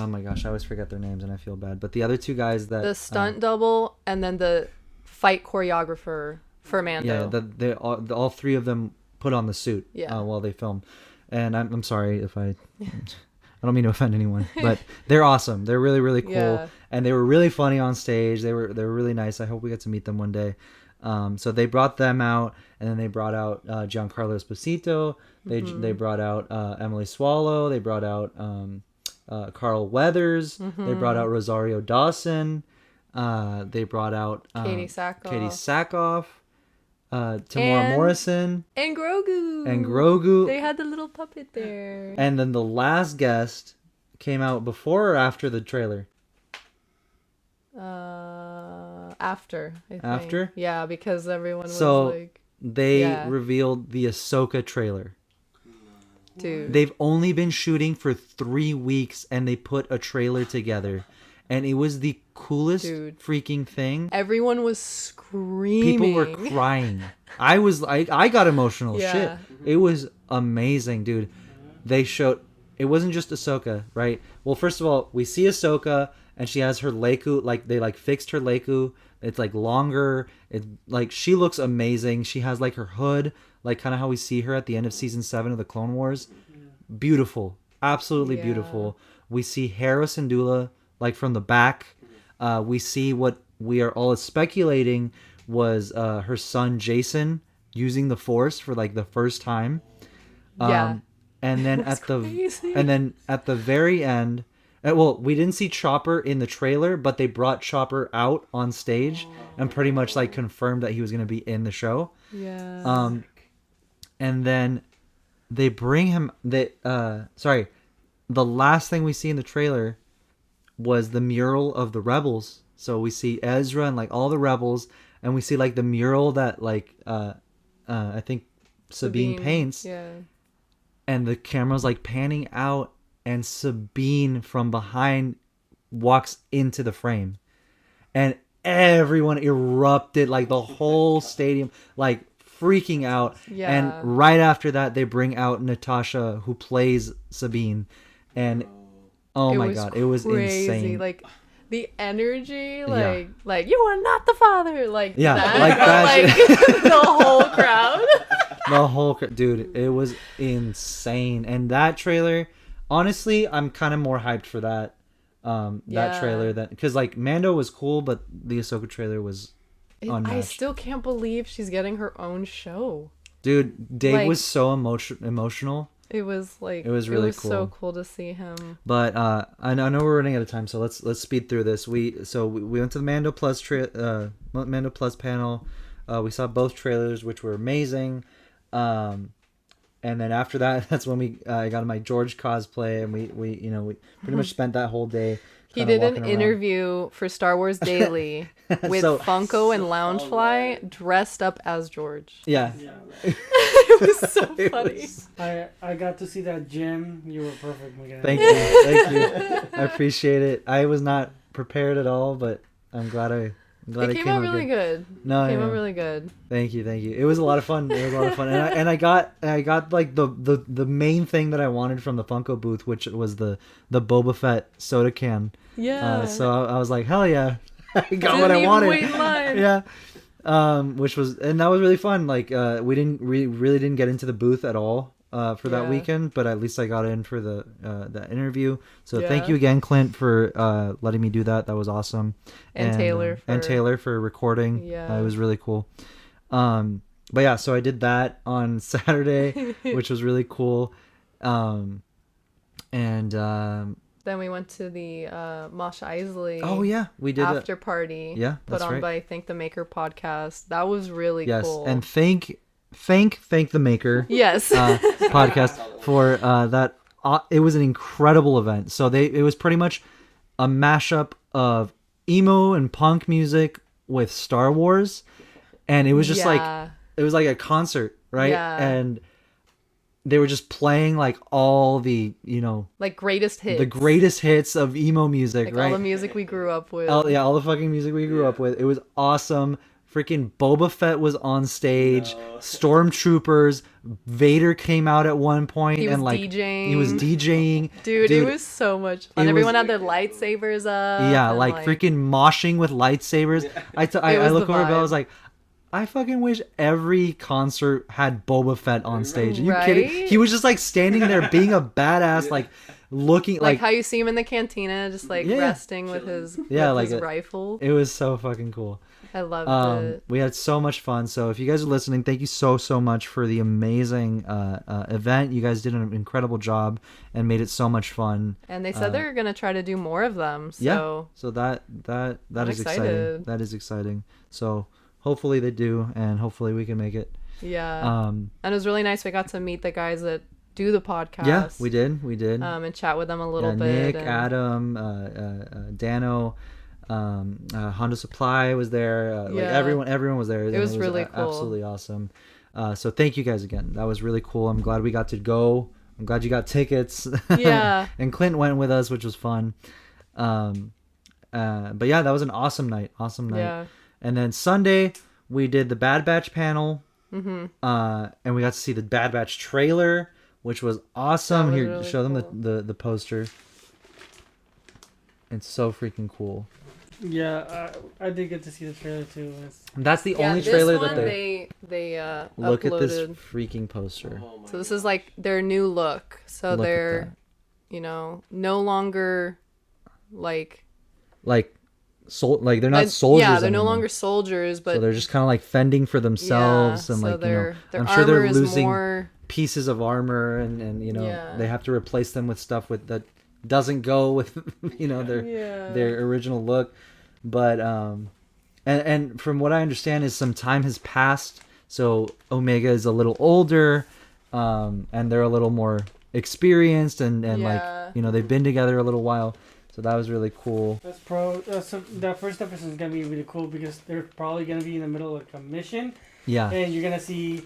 my gosh, I always forget their names and I feel bad. But the other two guys that the stunt double and then the fight choreographer for Mando. yeah, all three of them put on the suit Yeah. while they film. And I'm sorry if I don't mean to offend anyone, but they're awesome. They're really, really cool. Yeah. And they were really funny on stage. They were really nice. I hope we get to meet them one day. So they brought them out, and then they brought out Giancarlo Esposito. They brought out Emily Swallow. They brought out Carl Weathers. They brought out Rosario Dawson. They brought out Katie Sackhoff. Katie Sackhoff. Tamora And- Morrison And Grogu. and Grogu. They had the little puppet there. And then the last guest came out before or after the trailer? After. I think. After? Yeah, because everyone was So- like, They Yeah. revealed the Ahsoka trailer. dude. They've only been shooting for 3 weeks and they put a trailer together. And it was the coolest Dude. freaking thing. Everyone was screaming. People were crying. I got emotional. Yeah. Shit. It was amazing, dude. They showed it wasn't just Ahsoka, right? Well, first of all, we see Ahsoka and she has her Leiku, like they like fixed her Leiku. It's like longer. It like she looks amazing. She has like her hood, like kind of how we see her at the end of season 7 of the Clone Wars. Beautiful. Absolutely Yeah. beautiful. We see Hera Syndulla like from the back. We see what we are all speculating was her son Jason using the Force for like the first time. Yeah. And then That's crazy. at the very end, well, we didn't see Chopper in the trailer, but they brought Chopper out on stage and pretty much like confirmed that he was going to be in the show. Yeah. And then they bring him the last thing we see in the trailer was the mural of the rebels. So we see Ezra and like all the rebels, and we see like the mural that like I think Sabine paints, Yeah. and the camera's like panning out, and Sabine from behind walks into the frame, and everyone erupted, like the whole stadium, like freaking out. Yeah. And right after that, they bring out Natasha, who plays Sabine, and oh It my was god, it was crazy. insane. Like the energy, like you are not the father, like Yeah, that, like that like the whole crowd. The whole dude, it was insane. And that trailer, honestly, I'm kind of more hyped for that. That Yeah. trailer, that because like Mando was cool, but the Ahsoka trailer was I unmatched. still can't believe she's getting her own show. Dude, Dave Like- was so emotional. It was like It was really so cool. cool to see him. But I know we're running out of time, so let's speed through this. We went to the Mando Plus Mando Plus panel. We saw both trailers, which were amazing. And then after that, that's when we got my George cosplay, and we pretty much spent that whole day. He kinda did an walking around. interview for Star Wars Daily with So- Funko and Loungefly dressed up as George. Yeah, Yeah. It was so It funny. was- I got to see that gym. You were perfect, Miguel. Thank you, thank you. I appreciate it. I was not prepared at all, but I'm glad It it came out really good. No, Came yeah. out really good. Thank you. It was a lot of fun. And I got like the main thing that I wanted from the Funko booth, which was the Boba Fett soda can. Yeah. So I was like, hell yeah, I got Didn't what I even wanted. wait in line. Yeah. Which was, and that was really fun. Like we really didn't get into the booth at all for that Yeah. weekend, but at least I got in for the interview. So thank Yeah. you again, Clint, for letting me do that. That was awesome. And Taylor and for- Taylor for recording. Yeah. It was really cool. But yeah, so I did that on Saturday, which was really cool. Then we went to the Moshe Eisley Oh yeah, we did it. after party. Yeah, put that's on right. by Thank the Maker podcast. That was really Yes, cool. and thank the maker. yes. Podcast for that. It was an incredible event. So it was pretty much a mashup of emo and punk music with Star Wars, and it was just like Yeah. it was like a concert, right? Yeah. And they were just playing like all the like greatest hits. the greatest hits of emo music, like right? all the music we grew up with. All the fucking music we grew up with. It was awesome. Freaking Boba Fett was on stage. No. Stormtroopers. Vader came out at one point He was and like DJing. he was DJing. Dude, it was so much fun. it Everyone was- had their lightsabers up. Yeah, and, like freaking moshing with lightsabers. I was look the over, Bill, I vibe. was like, I fucking wish every concert had Boba Fett on stage. Are you kidding? Right? He was just like standing there being a badass, like looking like like how you see him in the cantina, just like Yeah. resting with his Yeah, with like his a- rifle. it was so fucking cool. I loved it. We had so much fun. So if you guys are listening, thank you so much for the amazing event. You guys did an incredible job and made it so much fun. And they said they're gonna try to do more of them. So Yeah. So that I'm is exciting. excited. That is exciting. So hopefully they do, and hopefully we can make it. yeah. And it was really nice. We got to meet the guys that do the podcast. Yeah, we did. And chat with them a little bit. Nick, and- Adam, Dano, Honda Supply was there. Like Yeah. everyone was there. and was really cool. Absolutely awesome. So thank you guys again. That was really cool. I'm glad we got to go. I'm glad you got tickets. Yeah. And Clint went with us, which was fun. But yeah, that was an awesome night. Yeah. And then Sunday we did the Bad Batch panel. Mm-hmm. And we got to see the Bad Batch trailer, which was awesome. That was Here, really show them cool. the poster. It's so freaking cool. Yeah, I did get to see the trailer too. That's the Yeah, only this trailer one, that they look uploaded. at this freaking poster. Oh my So this God. is like their new look. So Look at they're, no longer like Like they're not soldiers. Yeah, they're no anymore. longer soldiers, but So they're just kind of like fending for themselves, yeah, and so like their I'm armor sure they're is losing more. pieces of armor, and Yeah. they have to replace them with stuff that doesn't go with their Yeah. their original look. But and from what I understand is some time has passed, so Omega is a little older, and they're a little more experienced, and Yeah. like they've been together a little while, so that was really cool. That's so that first episode is gonna be really cool because they're probably gonna be in the middle of a mission, Yeah, and you're gonna see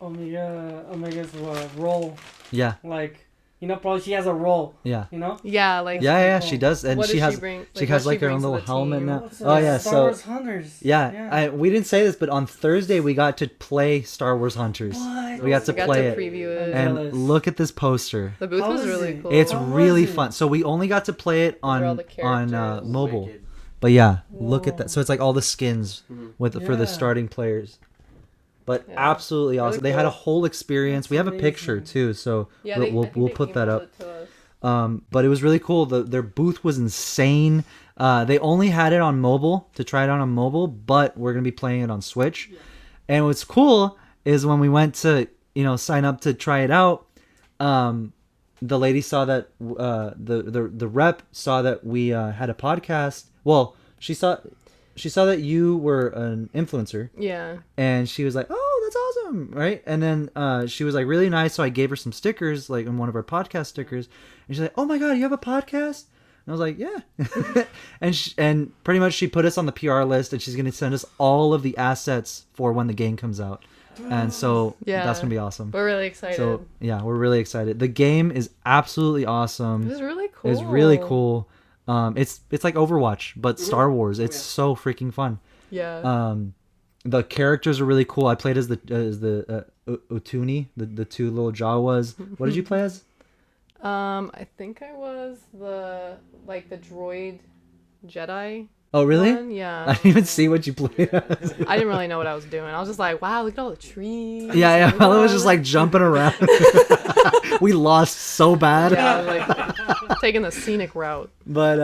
Omega's role yeah, like probably she has a role. Yeah. Yeah, like Yeah, cool. she does, and what she does has she bring? she Like, has what like her brings own to little the helmet team. now. What's Oh yeah, Star so Wars Hunters. yeah, we didn't say this, but on Thursday we got to play Star Wars Hunters. What? We got to We got play to it, preview it. And- and look at this poster. The booth How was is really it? cool. It's How was really it? fun. So we only got to play it are all on the characters. mobile, Wicked. but yeah, look at Whoa. that. So it's like all the skins for Yeah. the starting players. But Yeah. absolutely Really awesome. They had a cool. whole experience. That's We have a picture amazing. too, so Yeah, we'll I think we'll they put that emailed up. it to us. But it was really cool. Their booth was insane. They only had it on mobile to try it out on mobile, but we're gonna be playing it on Switch. And what's cool is when we went to sign up to try it out, the lady saw that the rep saw that we had a podcast. Well, she saw that you were an influencer, Yeah. and she was like, "Oh, that's awesome!" Right? And then she was like really nice, so I gave her some stickers, like in one of our podcast stickers, and she's like, "Oh my god, you have a podcast?" And I was like, "Yeah," and pretty much she put us on the PR list, and she's gonna send us all of the assets for when the game comes out, and so Yeah. that's gonna be awesome. We're really excited. So yeah, we're really excited. The game is absolutely it awesome. was really cool. It's really cool. It's like Overwatch, but Star Wars. It's yeah. so freaking fun. Yeah. The characters are really cool. I played as the Utuni, the two little Jawas. What did you play as? I think I was the droid Jedi. Oh, really? one. Yeah. I didn't even see what you played as. I didn't really know what I was doing. I was just like, wow, look at all the trees. Yeah, Like, Ella was wow. just like jumping around. We lost so bad. Yeah, I was like taking the scenic route. But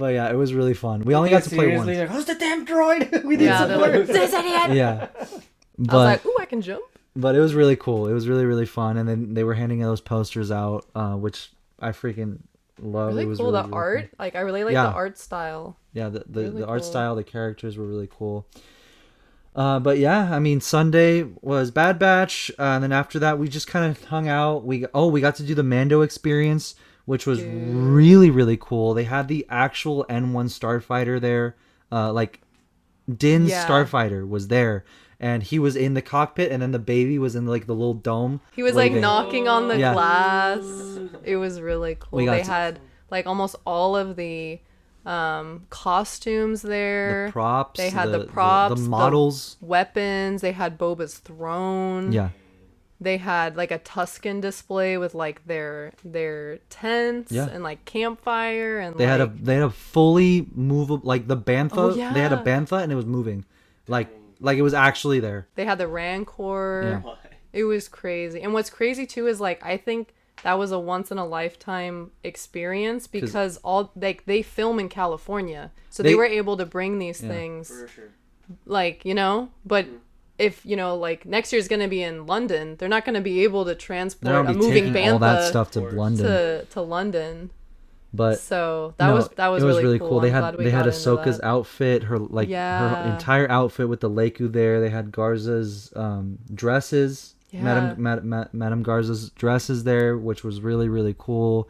yeah, it was really fun. We only got to play once. Seriously, like, who's the damn droid? We need Yeah, they're like, support. this idiot. Yeah. I was But like, ooh, I can jump. But it was really cool. It was really, really fun. And then they were handing those posters out, which I freaking love. Really It was cool. really, The really art, cool. like I really like Yeah. the art style. Yeah, the Really art cool. style, the characters were really cool. But yeah, I mean, Sunday was Bad Batch, and then after that, we just kind of hung out. We got to do the Mando experience, which was Dude. really, really cool. They had the actual N1 starfighter there, like Din's Yeah. starfighter was there, and he was in the cockpit, and then the baby was in like the little dome. He was waiting. like knocking on the Yeah. glass. It was really cool. We got They to- had like almost all of the costumes there. The props. They had the the props, the models. Weapons. They had Boba's throne. Yeah. They had like a Tusken display with like their tents Yeah. and like campfire and They had a fully movable, like the bantha. Oh, They had a yeah. bantha and it was moving, like it was actually there. they had the Rancor. Yeah. It was crazy. And what's crazy too is like I think that was a once in a lifetime experience because all like they film in California. So they They- were able to bring these Yeah. things For sure. like, but if, like next year's going to be in London, they're not going to be able to They're transport gonna a be moving taking all that bantha stuff to Of course. London, to London. but So that no, was it was really cool. They I'm had glad we they had got into Ahsoka's that. outfit, her her Yeah. entire outfit with the Leku there. They had Garza's dresses, Yeah. Madame Garza's dresses there, which was really, really cool.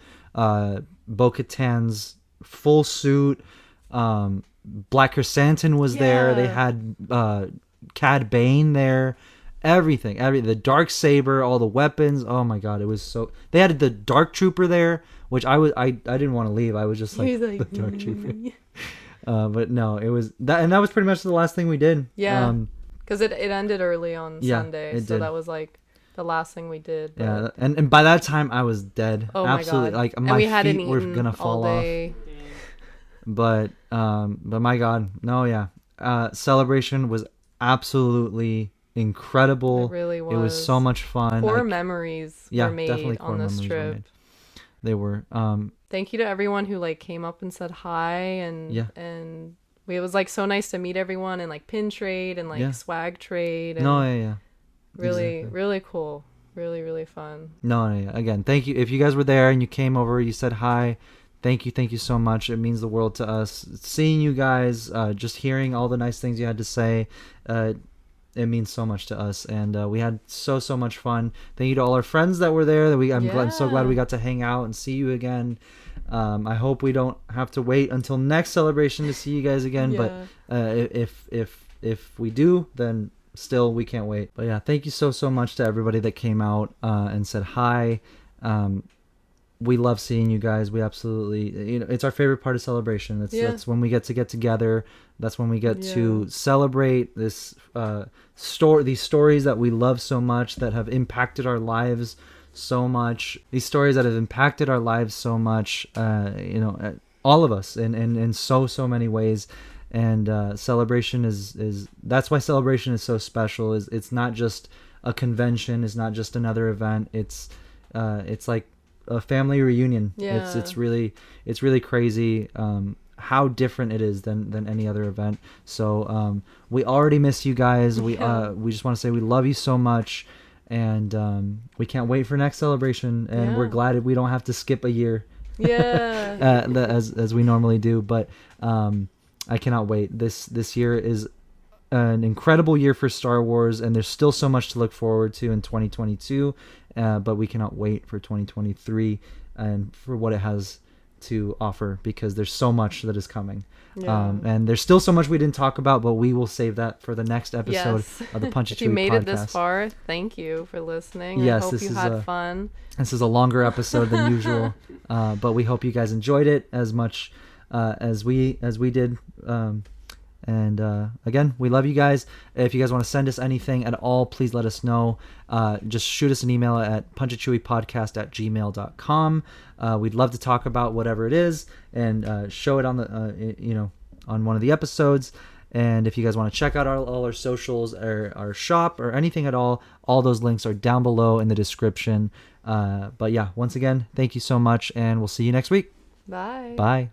Bo-Katan's full suit. Black Chrysanthemum was there. They Yeah. had Cad Bane there. Everything, the dark saber, all the weapons. Oh my god, it was so. They had the Dark Trooper there, which I didn't want to leave. I was just like, He's like, the Dark Trooper. But no, it was that, and that was pretty much the last thing we did. Yeah. Because it ended early on Yeah, Sunday, it so did. that was like the last thing we did. But, Yeah, and by that time I was dead. oh Absolutely, my god! like and my we hadn't feet were eaten gonna fall all off. day. But my god, no, yeah. Celebration was absolutely incredible. It really was. It was so much fun. Core memories yeah, were made definitely core on this memories were trip. made. They were. Thank you to everyone who like came up and said hi and Yeah. and it was like so nice to meet everyone and like pin trade and like Yeah. swag trade and No, yeah. really exactly. really cool, really fun. No, yeah. Again, thank you. If you guys were there and you came over, you said hi. Thank you so much. It means the world to us. Seeing you guys, just hearing all the nice things you had to say, it means so much to us. And we had so much fun. Thank you to all our friends that were there. I'm so glad we got to hang out and see you again. I hope we don't have to wait until next celebration to see you guys again. Yeah. But if we do, then still we can't wait. But yeah, thank you so much to everybody that came out and said hi. we love seeing you guys. We absolutely, it's our favorite part of celebration. That's when we get together. That's when we get to celebrate this these stories that we love so much, that have impacted our lives so much. These stories that have impacted our lives so much, all of us in so many ways. And celebration is that's why celebration is so special. It's not just a convention. It's not just another event. It's like a family reunion. Yeah. It's really crazy how different it is than any other event. So we already miss you guys. We just want to say we love you so much, and we can't wait for next celebration. And we're glad we don't have to skip a year. Yeah. As we normally do. But I cannot wait. This year is an incredible year for Star Wars, and there's still so much to look forward to in 2022. But we cannot wait for 2023 and for what it has to offer, because there's so much that is coming. And there's still so much we didn't talk about, but we will save that for the next episode of the Punch It If you Chewy made podcast. it this far, thank you for listening. Yes, I hope you had fun. This is a longer episode than usual, but we hope you guys enjoyed it as much as we did. And again, we love you guys. If you guys want to send us anything at all, please let us know. Just shoot us an email at punchitchewypodcast@gmail.com. We'd love to talk about whatever it is and show it on the on one of the episodes. And if you guys want to check out all our socials, our shop, or anything at all those links are down below in the description. But yeah, once again, thank you so much, and we'll see you next week. Bye. Bye.